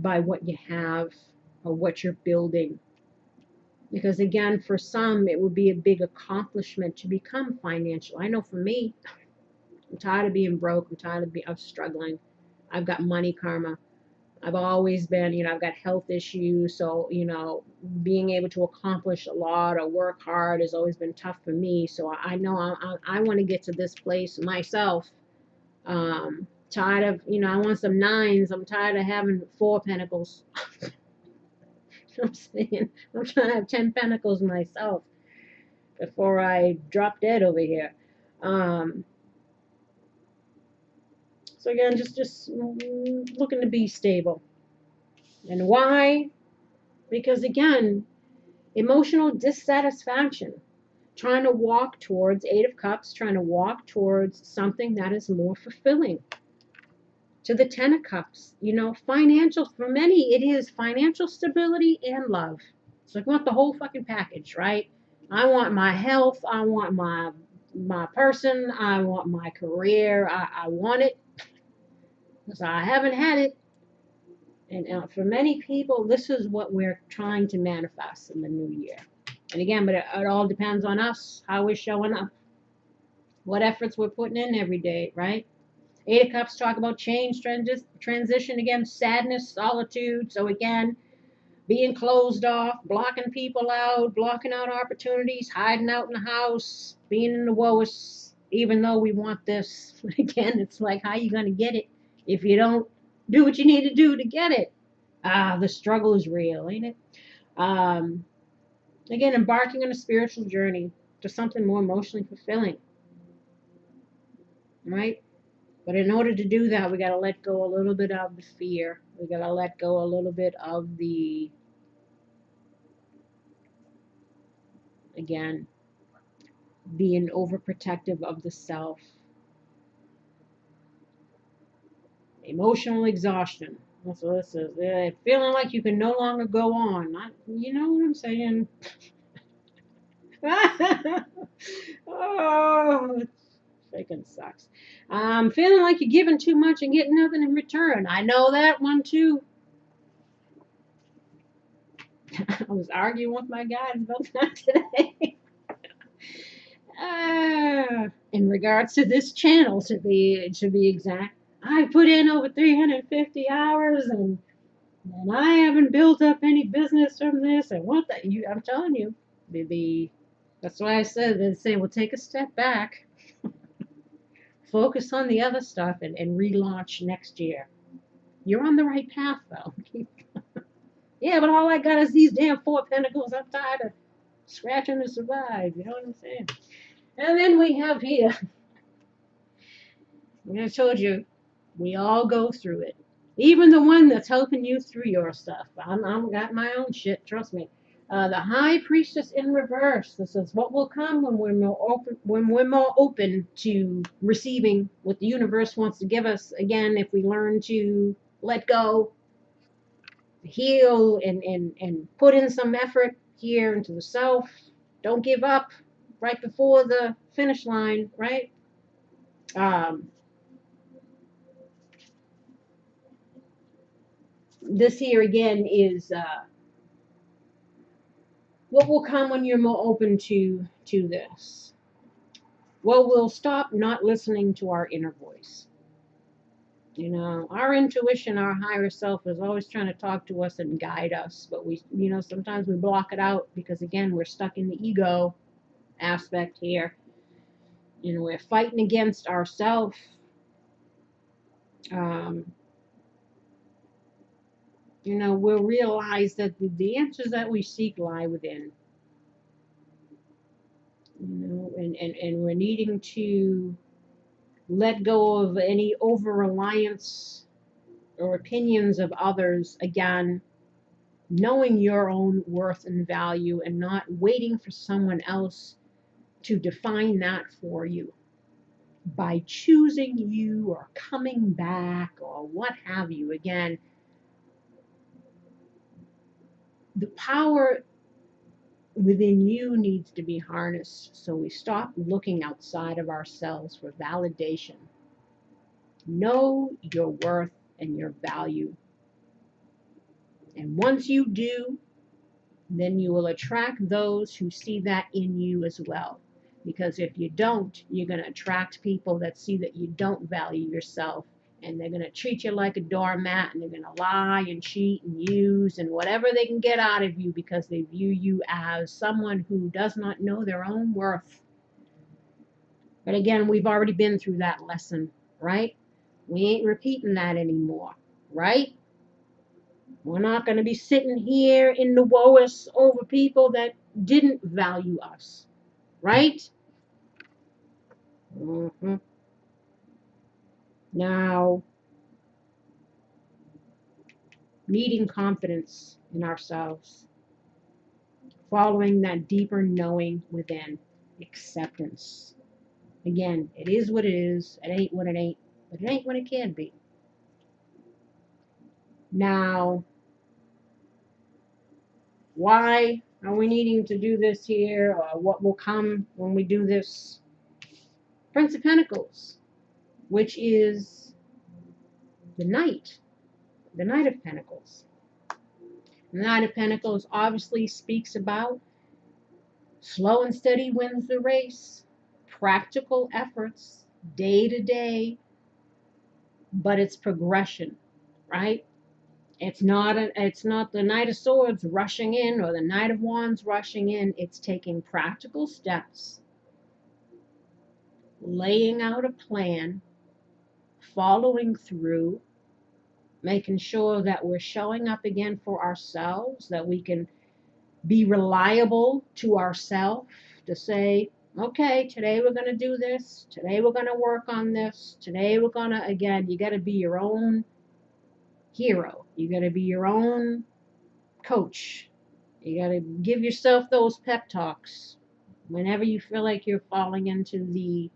what you have or what you're building. Because again, for some, it would be a big accomplishment to become financial. I know for me, I'm tired of being broke. I'm tired of struggling. I've got money karma. I've always been, I've got health issues. So, being able to accomplish a lot or work hard has always been tough for me. So I know I want to get to this place myself. Tired of, I want some nines. I'm tired of having four pentacles. I'm saying, I'm trying to have 10 pentacles myself before I drop dead over here. So again, just looking to be stable. And why? Because again, emotional dissatisfaction. Trying to walk towards Eight of Cups, trying to walk towards something that is more fulfilling. To the Ten of Cups, financial, for many, it is financial stability and love. So I want the whole fucking package, right? I want my health, I want my person, I want my career, I want it because I haven't had it. And for many people, this is what we're trying to manifest in the new year. And again, but it all depends on us, how we're showing up, what efforts we're putting in every day, right? Eight of Cups talk about change, transition, again, sadness, solitude. So again, being closed off, blocking people out, blocking out opportunities, hiding out in the house, being in the woes, even though we want this. Again, it's like, how you going to get it if you don't do what you need to do to get it? The struggle is real, ain't it? Again, embarking on a spiritual journey to something more emotionally fulfilling, right? But in order to do that, we got to let go a little bit of the fear. We got to let go a little bit of the, again, being overprotective of the self. Emotional exhaustion. That's what this is. Feeling like you can no longer go on. You know what I'm saying? Oh, it freaking sucks. Feeling like you're giving too much and getting nothing in return. I know that one too. I was arguing with my guys about that today. In regards to this channel, to be exact, I put in over 350 hours and I haven't built up any business from this. And what that I'm telling you, that's why I said they say, well, take a step back, focus on the other stuff, and relaunch next year. You're on the right path, though. Yeah, but all I got is these damn four pentacles. I'm tired of scratching to survive. You know what I'm saying? And then we have here, I told you, we all go through it. Even the one that's helping you through your stuff. I'm got my own shit, trust me. The High Priestess in reverse. This is what will come when we're more open to receiving what the universe wants to give us. Again, if we learn to let go, heal, and put in some effort here into the self. Don't give up right before the finish line, right? This here again is what will come when you're more open to this. Well, we'll stop not listening to our inner voice. Our intuition, our higher self is always trying to talk to us and guide us, but we, sometimes we block it out because again, we're stuck in the ego aspect here. We're fighting against ourselves. We'll realize that the answers that we seek lie within. And we're needing to let go of any over-reliance or opinions of others, again, knowing your own worth and value and not waiting for someone else to define that for you by choosing you or coming back or what have you. Again, the power within you needs to be harnessed, so we stop looking outside of ourselves for validation. Know your worth and your value. And once you do, then you will attract those who see that in you as well. Because if you don't, you're going to attract people that see that you don't value yourself, and they're going to treat you like a doormat, and they're going to lie and cheat and use and whatever they can get out of you because they view you as someone who does not know their own worth. But again, we've already been through that lesson, right? We ain't repeating that anymore, right? We're not going to be sitting here in the woes over people that didn't value us, right? Mm-hmm. Now, needing confidence in ourselves, following that deeper knowing within, acceptance. Again, it is what it is. It ain't what it ain't, but it ain't what it can be. Now, why are we needing to do this here, or what will come when we do this? Prince of Pentacles, which is the Knight of Pentacles. The Knight of Pentacles obviously speaks about slow and steady wins the race, practical efforts, day to day, but it's progression, right? It's not the Knight of Swords rushing in or the Knight of Wands rushing in. It's taking practical steps, laying out a plan, following through, making sure that we're showing up again for ourselves, that we can be reliable to ourselves to say, okay, today we're going to do this. Today we're going to work on this. Today we're going to, again, you got to be your own hero. You got to be your own coach. You got to give yourself those pep talks whenever you feel like you're falling into the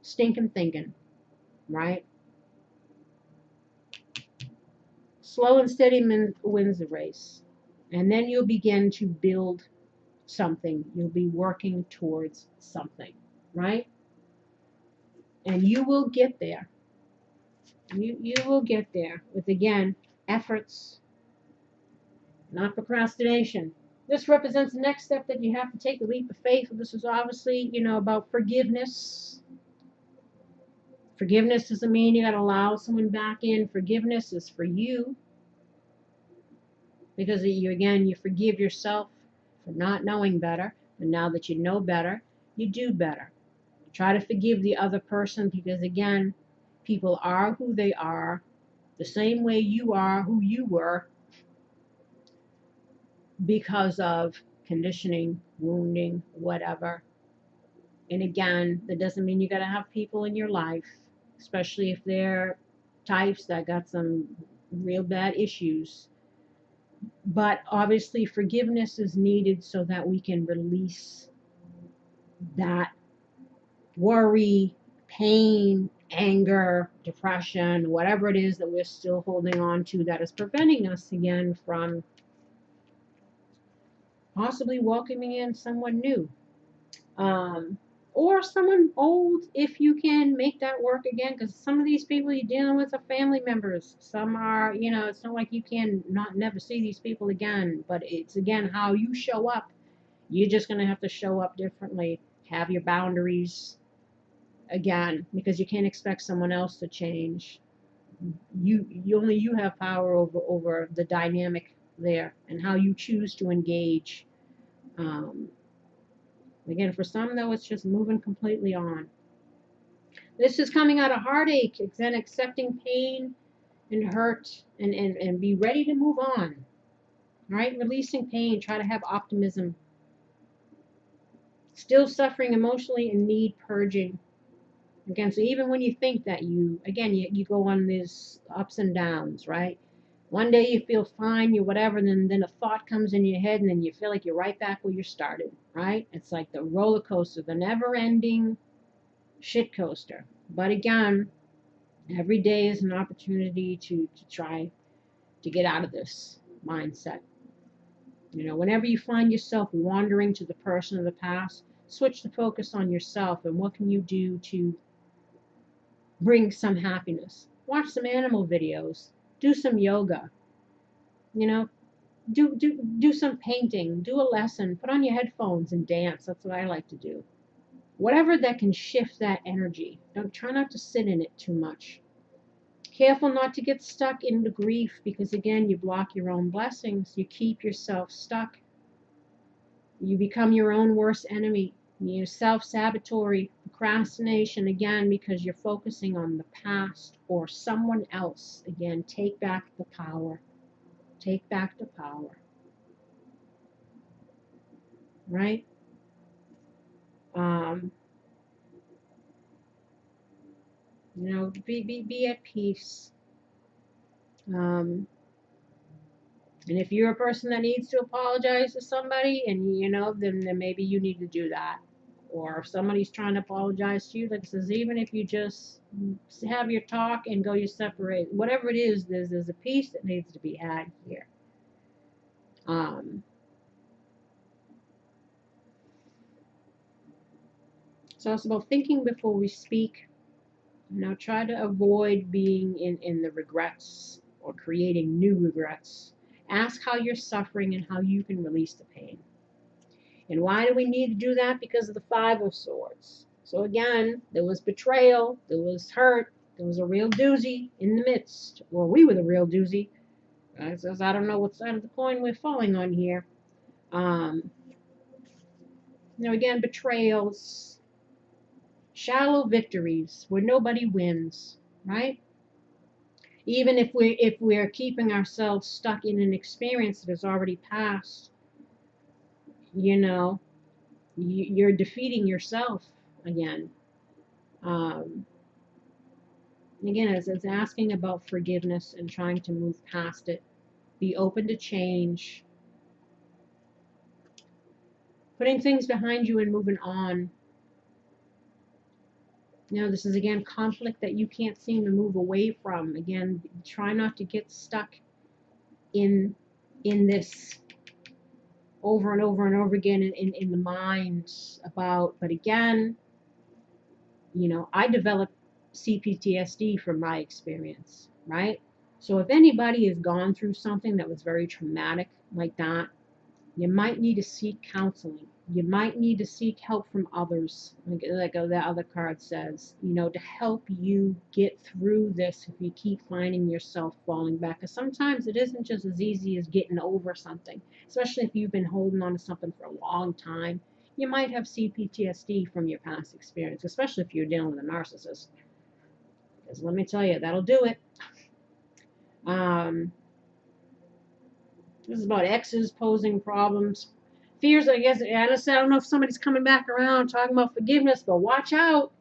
stinking thinking, right? Slow and steady wins the race. And then you'll begin to build something. You'll be working towards something, right? And you will get there. You will get there with, again, efforts, not procrastination. This represents the next step that you have to take, the leap of faith. This is obviously, about forgiveness. Forgiveness doesn't mean you got to allow someone back in. Forgiveness is for you. Because you forgive yourself for not knowing better. And now that you know better, you do better. Try to forgive the other person because, again, people are who they are, the same way you are who you were, because of conditioning, wounding, whatever. And again, that doesn't mean you got to have people in your life, especially if they're types that got some real bad issues. But obviously forgiveness is needed so that we can release that worry, pain, anger, depression, whatever it is that we're still holding on to that is preventing us again from possibly welcoming in someone new. Or someone old, if you can make that work again, because some of these people you're dealing with are family members. Some are, it's not like you can never see these people again, but it's, again, how you show up. You're just going to have to show up differently, have your boundaries, again, because you can't expect someone else to change. You have power over the dynamic there and how you choose to engage. Again, for some, though, it's just moving completely on. This is coming out of heartache, then accepting pain and hurt, and be ready to move on. Right? Releasing pain, try to have optimism. Still suffering emotionally and need purging. Again, so even when you think that you go on these ups and downs, right? One day you feel fine, you whatever, and then a thought comes in your head, and then you feel like you're right back where you started, right? It's like the roller coaster, the never-ending shit coaster. But again, every day is an opportunity to try to get out of this mindset. Whenever you find yourself wandering to the person of the past, switch the focus on yourself and what can you do to bring some happiness. Watch some animal videos. Do some yoga. You know, do some painting. Do a lesson. Put on your headphones and dance. That's what I like to do. Whatever that can shift that energy. Don't try not to sit in it too much. Careful not to get stuck in the grief because again, you block your own blessings. You keep yourself stuck. You become your own worst enemy. You self-sabotage, procrastination again because you're focusing on the past or someone else. Again, take back the power. Take back the power. Right? Be at peace. And if you're a person that needs to apologize to somebody, and then maybe you need to do that. Or if somebody's trying to apologize to you, like I says, even if you just have your talk and go your separate, whatever it is, there's a peace that needs to be had here. So it's about thinking before we speak. Try to avoid being in the regrets or creating new regrets. Ask how you're suffering and how you can release the pain. And why do we need to do that? Because of the Five of Swords. So again, there was betrayal, there was hurt, there was a real doozy in the midst. Well, we were the real doozy. I don't know what side of the coin we're falling on here. Again, betrayals, shallow victories where nobody wins, right? Even if we're keeping ourselves stuck in an experience that has already passed, you're defeating yourself again. Again, it's asking about forgiveness and trying to move past it. Be open to change. Putting things behind you and moving on. This is, again, conflict that you can't seem to move away from. Again, try not to get stuck in this over and over and over again in the mind about, but again, I developed CPTSD from my experience, right? So if anybody has gone through something that was very traumatic like that, you might need to seek counseling. You might need to seek help from others, like the other card says, to help you get through this if you keep finding yourself falling back. Because sometimes it isn't just as easy as getting over something, especially if you've been holding on to something for a long time. You might have CPTSD from your past experience, especially if you're dealing with a narcissist. Because let me tell you, that'll do it. This is about exes posing problems. Fears, I guess. I don't know if somebody's coming back around talking about forgiveness, but watch out.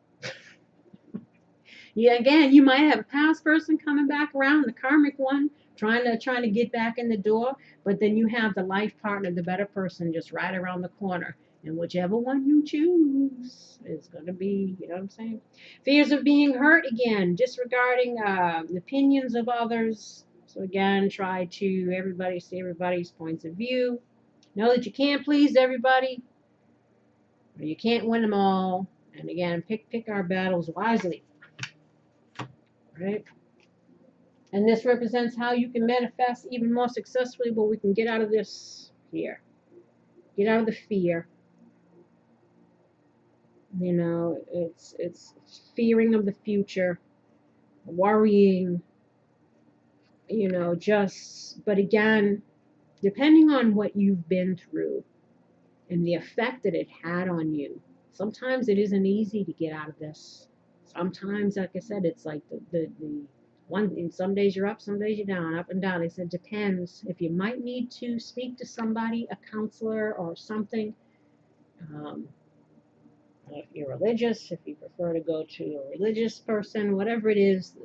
Again, you might have a past person coming back around, the karmic one, trying to get back in the door, but then you have the life partner, the better person, just right around the corner. And whichever one you choose is going to be, you know what I'm saying? Fears of being hurt again, disregarding the opinions of others. So again, try to see everybody's points of view. Know that you can't please everybody, or you can't win them all. And again, pick our battles wisely. Right? And this represents how you can manifest even more successfully, but we can get out of this here. Get out of the fear. It's fearing of the future, worrying, but again, depending on what you've been through and the effect that it had on you, sometimes it isn't easy to get out of this. Sometimes, like I said, it's like the one, some days you're up, some days you're down, up and down. They said depends. If you might need to speak to somebody, a counselor or something, if you're religious, if you prefer to go to a religious person, whatever it is.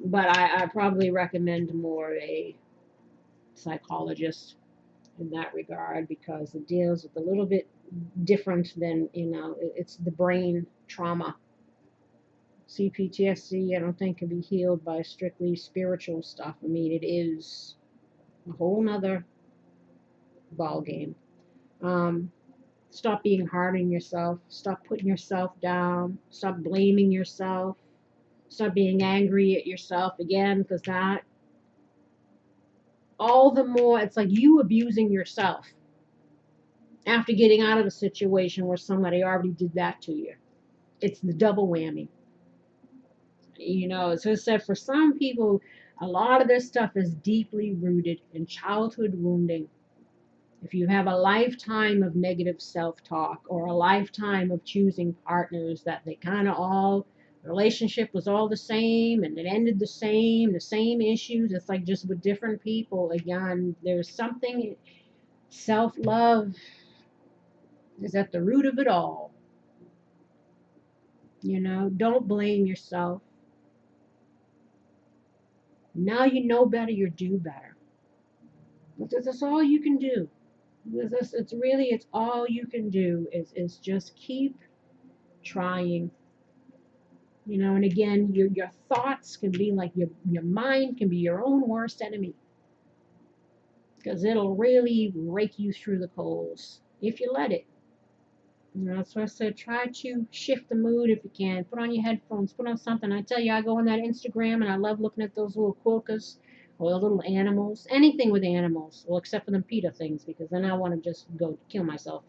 But I probably recommend more a psychologist in that regard because it deals with a little bit different than, it's the brain trauma. CPTSD, I don't think can be healed by strictly spiritual stuff. I mean, it is a whole nother ball game. Stop being hard on yourself. Stop putting yourself down. Stop blaming yourself. Start being angry at yourself again, because that, all the more, it's like you abusing yourself after getting out of a situation where somebody already did that to you. It's the double whammy. You know, as I said, for some people, a lot of this stuff is deeply rooted in childhood wounding. If you have a lifetime of negative self-talk, or a lifetime of choosing partners that they kind of all, the relationship was all the same and it ended the same issues, it's like just with different people. Again, there's something, self-love is at the root of it all. You know, don't blame yourself. Now you know better, you do better. That's all you can do. It's really, it's all you can do is just keep trying. You know, and again, your thoughts can be like your mind can be your own worst enemy, because it'll really rake you through the coals if you let it. You know, that's why I said try to shift the mood if you can. Put on your headphones, put on something. I tell you, I go on that Instagram and I love looking at those little quokkas or the little animals. Anything with animals. Well, except for them PETA things, because then I want to just go kill myself.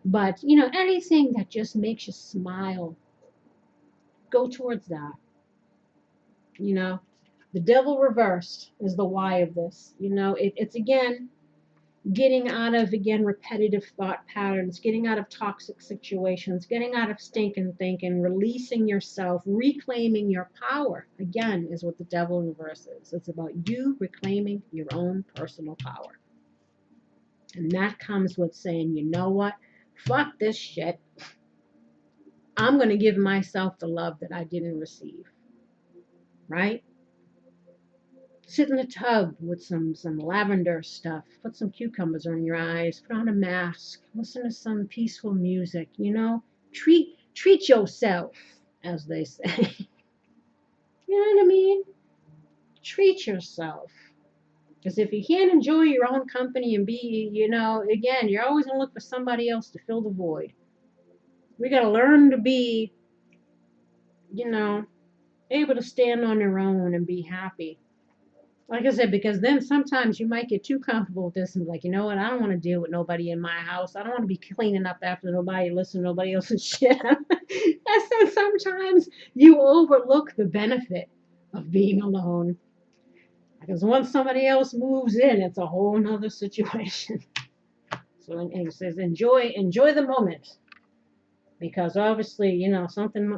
But, you know, anything that just makes you smile, go towards that. You know, the devil reversed is the why of this. You know, it's again getting out of, again, repetitive thought patterns, getting out of toxic situations, getting out of stinking thinking, releasing yourself, reclaiming your power, again, is what the devil in reverse is. It's about you reclaiming your own personal power. And that comes with saying, you know what, fuck this shit, I'm going to give myself the love that I didn't receive. Right? Sit in the tub with some lavender stuff. Put some cucumbers on your eyes. Put on a mask. Listen to some peaceful music. You know, treat yourself, as they say. You know what I mean? Treat yourself. Because if you can't enjoy your own company and be, you know, again, you're always gonna look for somebody else to fill the void. We gotta learn to be, you know, able to stand on your own and be happy. Like I said, because then sometimes you might get too comfortable with this and be like, you know what, I don't want to deal with nobody in my house. I don't want to be cleaning up after nobody, listen to nobody else's shit. And so sometimes you overlook the benefit of being alone. Because once somebody else moves in, it's a whole nother situation. So and it says enjoy the moment. Because obviously, you know, something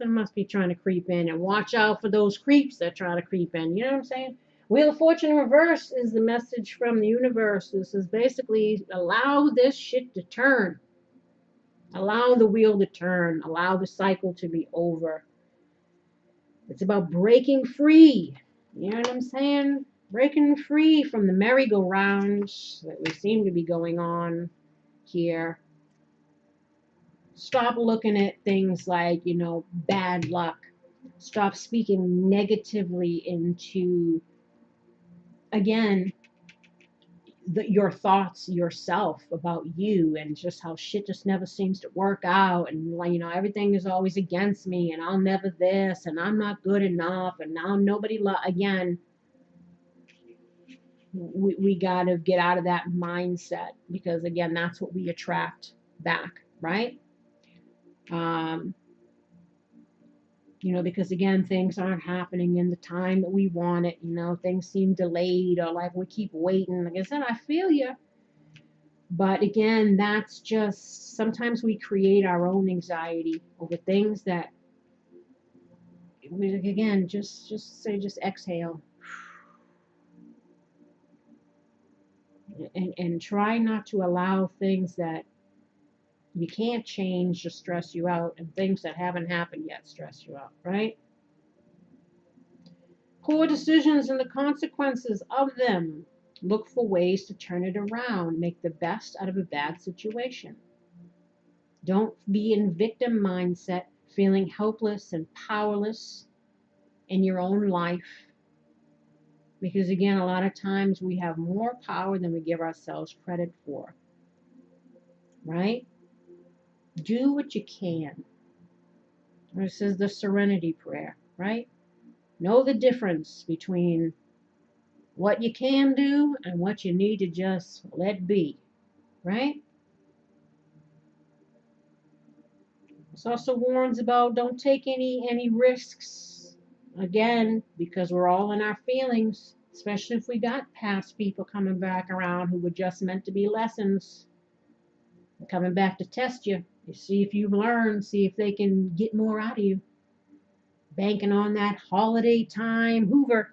must be trying to creep in, and watch out for those creeps that try to creep in. You know what I'm saying? Wheel of Fortune in reverse is the message from the universe. This is basically allow this shit to turn. Allow the wheel to turn. Allow the cycle to be over. It's about breaking free. You know what I'm saying? Breaking free from the merry-go-round that we seem to be going on here. Stop looking at things like, you know, bad luck. Stop speaking negatively into, again, your thoughts yourself about you, and just how shit just never seems to work out, and, like, you know, everything is always against me, and I'll never this, and I'm not good enough, and now nobody again, we got to get out of that mindset, because again, that's what we attract back, right? You know, because again, things aren't happening in the time that we want it. You know, things seem delayed, or like we keep waiting. Like I said, I feel you. But again, that's just, sometimes we create our own anxiety over things that, again, just exhale. And try not to allow things that you can't change to stress you out, and things that haven't happened yet stress you out, right? Poor decisions and the consequences of them. Look for ways to turn it around. Make the best out of a bad situation. Don't be in victim mindset, feeling helpless and powerless in your own life. Because again, a lot of times we have more power than we give ourselves credit for. Right? Do what you can. This is the serenity prayer, right? Know the difference between what you can do and what you need to just let be, right? This also warns about don't take any risks. Again, because we're all in our feelings, especially if we got past people coming back around who were just meant to be lessons, coming back to test you. You see if you've learned, see if they can get more out of you. Banking on that holiday time Hoover.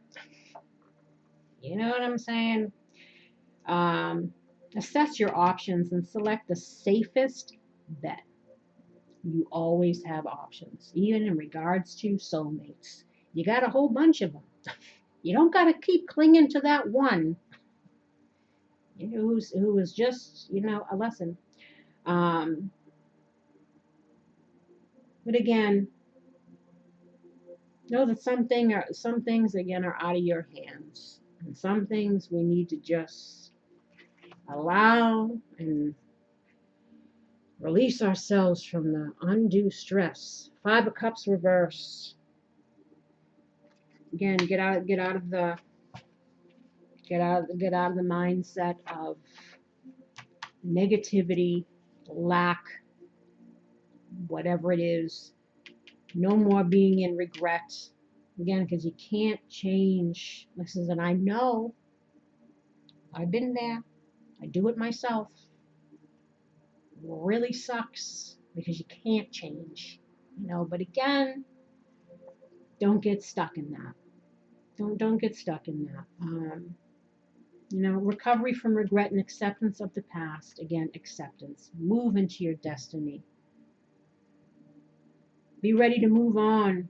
You know what I'm saying? Assess your options and select the safest bet. You always have options, even in regards to soulmates. You got a whole bunch of them. You don't got to keep clinging to that one, who was just, a lesson. Um, but again, know that some things again are out of your hands, and some things we need to just allow and release ourselves from the undue stress. Five of Cups reverse. Again, get out of the mindset of negativity, lack, whatever it is. No more being in regret. Again, because you can't change. Listen, and I know I've been there. I do it myself. It really sucks because you can't change. But again, don't get stuck in that. Don't get stuck in that. Recovery from regret and acceptance of the past. Again, acceptance. Move into your destiny. Be ready to move on.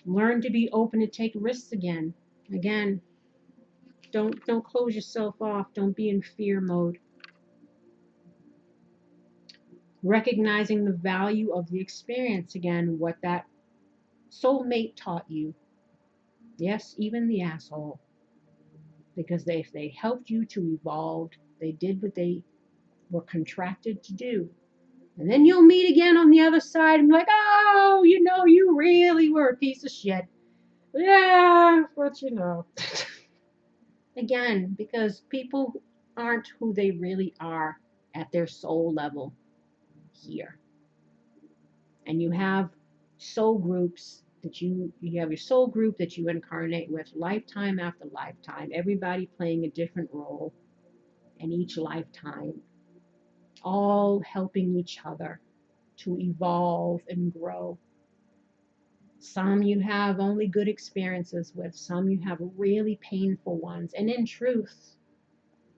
Learn to be open to take risks again. Again, don't close yourself off. Don't be in fear mode. Recognizing the value of the experience again, what that soulmate taught you. Yes, even the asshole. Because if they helped you to evolve, they did what they were contracted to do. And then you'll meet again on the other side and be like, oh, you really were a piece of shit. Yeah, but Again, because people aren't who they really are at their soul level here. And you have soul groups that you have your soul group that you incarnate with lifetime after lifetime, everybody playing a different role in each lifetime, all helping each other to evolve and grow. Some you have only good experiences with, some you have really painful ones. And in truth,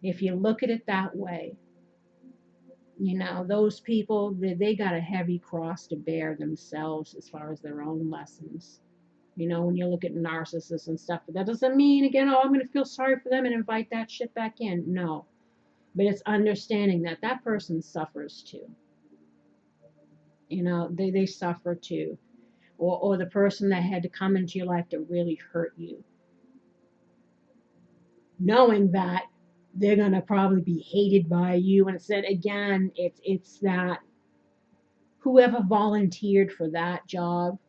if you look at it that way, those people, they got a heavy cross to bear themselves as far as their own lessons. When you look at narcissists and stuff, but that doesn't mean, again, oh, I'm going to feel sorry for them and invite that shit back in. No. But it's understanding that that person suffers too. They suffer too. Or the person that had to come into your life to really hurt you. Knowing that they're going to probably be hated by you. And instead, again, it's that whoever volunteered for that job,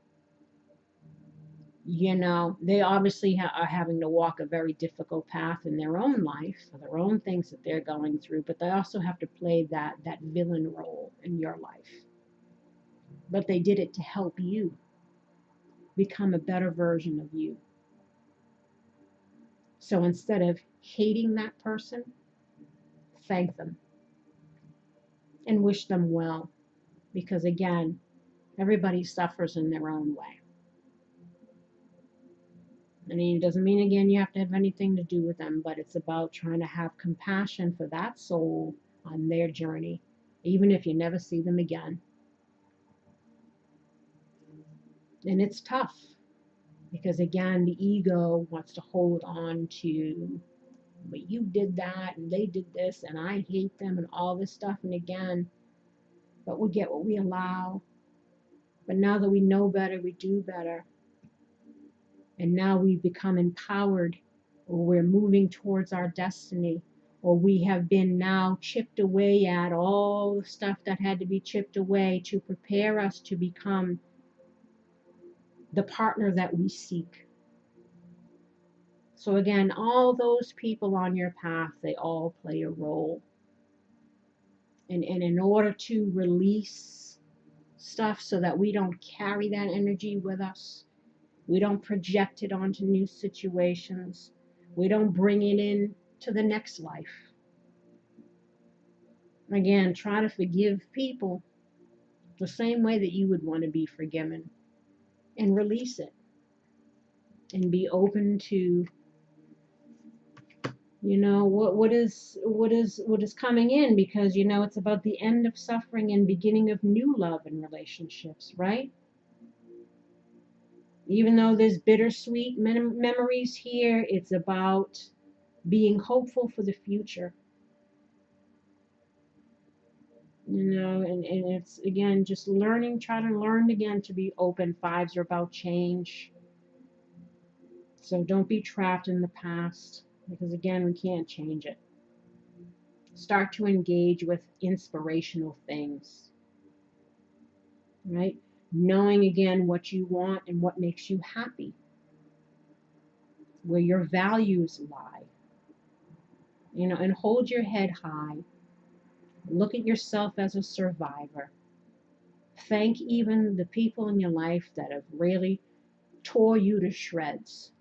they obviously are having to walk a very difficult path in their own life, for their own things that they're going through, but they also have to play that villain role in your life. But they did it to help you become a better version of you. So instead of hating that person, thank them and wish them well. Because again, everybody suffers in their own way. I mean, it doesn't mean, again, you have to have anything to do with them, but it's about trying to have compassion for that soul on their journey, even if you never see them again. And it's tough because, again, the ego wants to hold on to, but you did that and they did this and I hate them and all this stuff. And again, but we get what we allow. But now that we know better, we do better. And now we've become empowered, or we're moving towards our destiny, or we have been now chipped away at all the stuff that had to be chipped away to prepare us to become the partner that we seek. So again, all those people on your path, they all play a role. And in order to release stuff so that we don't carry that energy with us, we don't project it onto new situations, we don't bring it in to the next life. Again, try to forgive people the same way that you would want to be forgiven, and release it, and be open to, what is coming in, because it's about the end of suffering and beginning of new love and relationships, right? Even though there's bittersweet memories here, it's about being hopeful for the future. And it's again just learning, try to learn again to be open. Fives are about change. So don't be trapped in the past, because again, we can't change it. Start to engage with inspirational things, right? Knowing again what you want and what makes you happy, where your values lie, and hold your head high. Look at yourself as a survivor. Thank even the people in your life that have really tore you to shreds,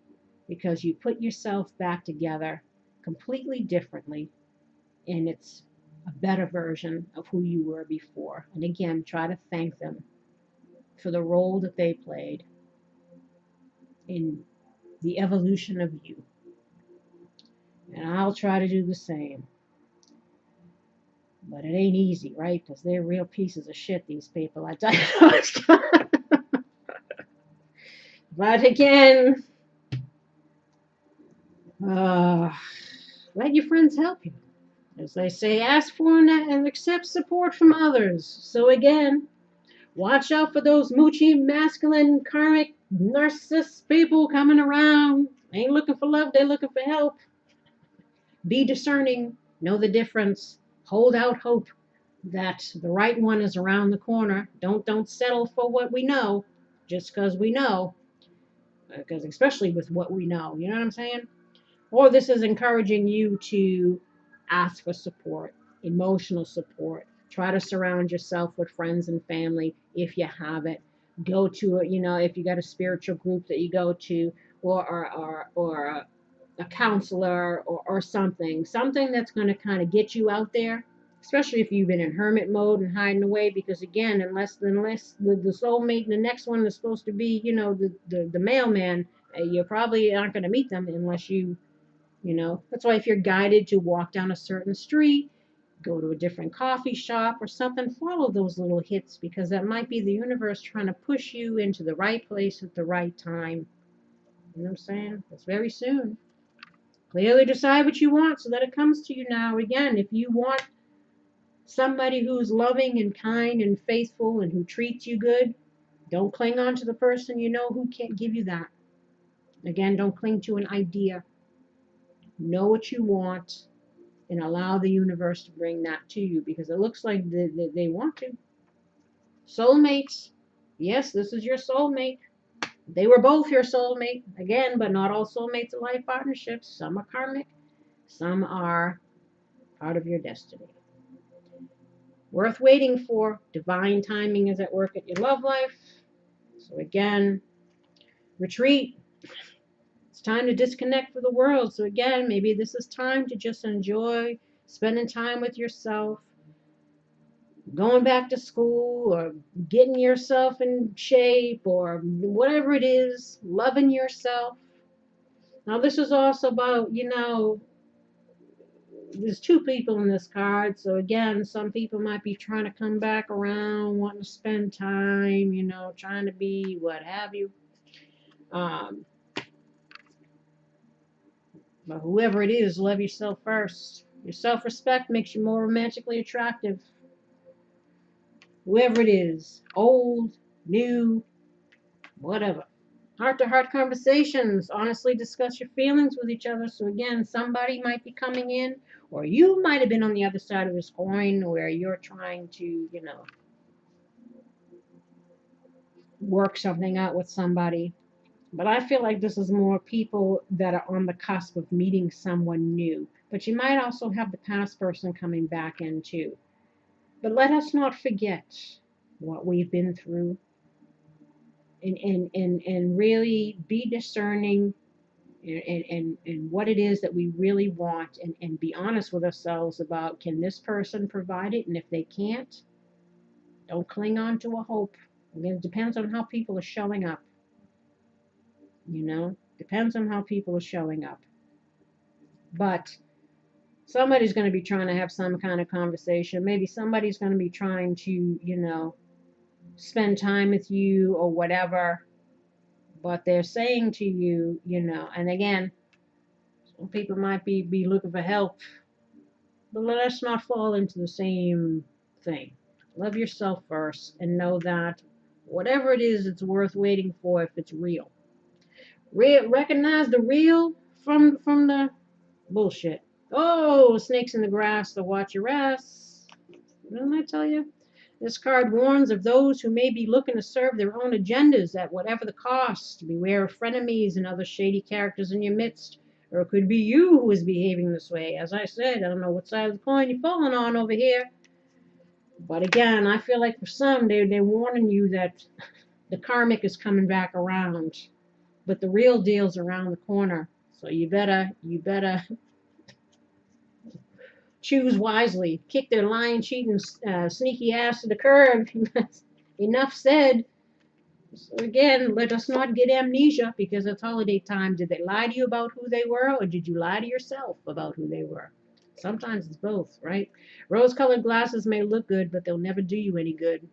because you put yourself back together completely differently, and it's a better version of who you were before. And again, try to thank them for the role that they played in the evolution of you. And I'll try to do the same. But it ain't easy, right? Because they're real pieces of shit, these people. I tell you. But again, let your friends help you. As they say, ask for and accept support from others. So again, watch out for those moochy, masculine, karmic, narcissist people coming around. They ain't looking for love, they're looking for help. Be discerning, know the difference, hold out hope that the right one is around the corner. Don't settle for what we know just because we know, because especially with what we know, you know what I'm saying? Or this is encouraging you to ask for support, emotional support. Try to surround yourself with friends and family if you have it. Go to if you got a spiritual group that you go to, or a counselor, or something that's going to kind of get you out there, especially if you've been in hermit mode and hiding away, because again, unless the soulmate, the next one is supposed to be the mailman, you probably aren't going to meet them unless that's why if you're guided to walk down a certain street, go to a different coffee shop or something, follow those little hits, because that might be the universe trying to push you into the right place at the right time. You know what I'm saying? It's very soon. Clearly decide what you want so that it comes to you now. Again, if you want somebody who's loving and kind and faithful and who treats you good, don't cling on to the person who can't give you that. Again, don't cling to an idea. Know what you want and allow the universe to bring that to you, because it looks like they want to. Soulmates. Yes, this is your soulmate. They were both your soulmate. Again, but not all soulmates are life partnerships. Some are karmic. Some are part of your destiny. Worth waiting for. Divine timing is at work at your love life. So again, retreat. It's time to disconnect from the world. So again, maybe this is time to just enjoy spending time with yourself, going back to school, or getting yourself in shape, or whatever it is, loving yourself. Now, this is also about, there's two people in this card. So again, some people might be trying to come back around, wanting to spend time, trying to be what have you. But whoever it is, love yourself first. Your self-respect makes you more romantically attractive. Whoever it is, old, new, whatever. Heart-to-heart conversations. Honestly discuss your feelings with each other. So again, somebody might be coming in, or you might have been on the other side of this coin where you're trying to, work something out with somebody. But I feel like this is more people that are on the cusp of meeting someone new. But you might also have the past person coming back in too. But let us not forget what we've been through, and really be discerning and what it is that we really want, and be honest with ourselves about, can this person provide it? And if they can't, don't cling on to a hope. Again, it depends on how people are showing up. Depends on how people are showing up. But somebody's going to be trying to have some kind of conversation. Maybe somebody's going to be trying to, spend time with you or whatever. But they're saying to you, and again, some people might be looking for help. But let us not fall into the same thing. Love yourself first and know that whatever it is, it's worth waiting for if it's real. Recognize the real from the bullshit. Oh, snakes in the grass, so watch your ass. Didn't I tell you? This card warns of those who may be looking to serve their own agendas at whatever the cost. Beware of frenemies and other shady characters in your midst. Or it could be you who is behaving this way. As I said, I don't know what side of the coin you're falling on over here. But again, I feel like for some, they're warning you that the karmic is coming back around. But the real deal's around the corner. So you better choose wisely. Kick their lying, cheating, sneaky ass to the curb. Enough said. So again, let us not get amnesia because it's holiday time. Did they lie to you about who they were, or did you lie to yourself about who they were? Sometimes it's both, right? Rose-colored glasses may look good, but they'll never do you any good.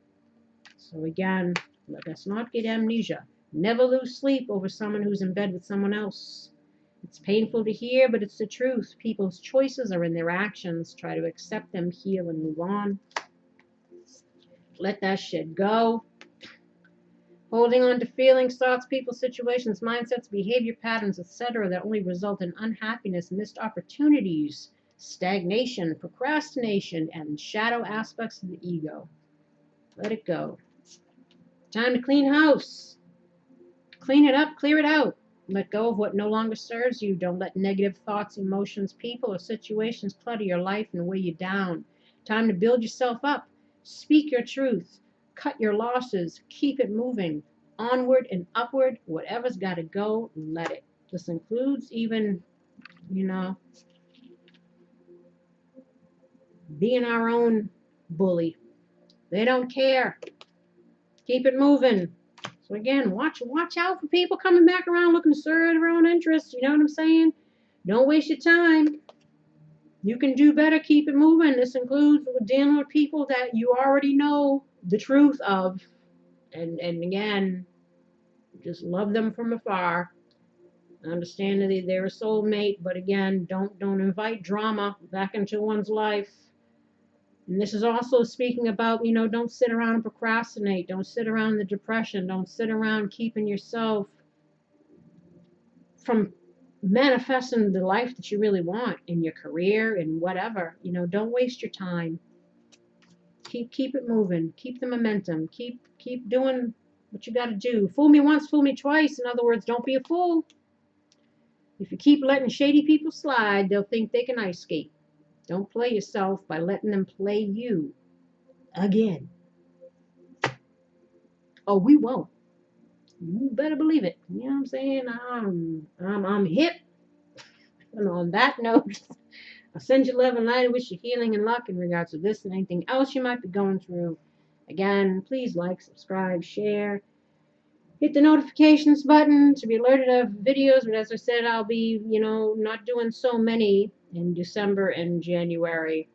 So again, let us not get amnesia. Never lose sleep over someone who's in bed with someone else. It's painful to hear, but it's the truth. People's choices are in their actions. Try to accept them, heal, and move on. Let that shit go. Holding on to feelings, thoughts, people, situations, mindsets, behavior patterns, etc. that only result in unhappiness, missed opportunities, stagnation, procrastination, and shadow aspects of the ego. Let it go. Time to clean house. Clean it up, clear it out. Let go of what no longer serves you. Don't let negative thoughts, emotions, people, or situations clutter your life and weigh you down. Time to build yourself up. Speak your truth. Cut your losses. Keep it moving. Onward and upward. Whatever's got to go, let it. This includes even, being our own bully. They don't care. Keep it moving. So again, watch out for people coming back around looking to serve their own interests. You know what I'm saying? Don't waste your time. You can do better. Keep it moving. This includes dealing with people that you already know the truth of. And again, just love them from afar. Understand that they're a soulmate, but again, don't invite drama back into one's life. And this is also speaking about, don't sit around and procrastinate. Don't sit around in the depression. Don't sit around keeping yourself from manifesting the life that you really want in your career and whatever. Don't waste your time. Keep it moving. Keep the momentum. Keep doing what you got to do. Fool me once, fool me twice. In other words, don't be a fool. If you keep letting shady people slide, they'll think they can ice skate. Don't play yourself by letting them play you again. Oh, we won't. You better believe it. You know what I'm saying? I'm hip. And on that note, I'll send you love and light. I wish you healing and luck in regards to this and anything else you might be going through. Again, please like, subscribe, share. Hit the notifications button to be alerted of videos. But as I said, I'll be, not doing so many in December and January.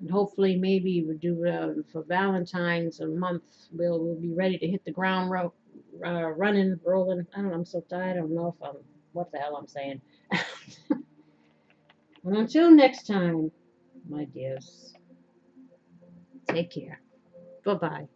And hopefully maybe we'll do for Valentine's a month. We'll be ready to hit the ground running, rolling. I don't know. I'm so tired. I don't know what the hell I'm saying. And until next time, my dears, take care. Bye-bye.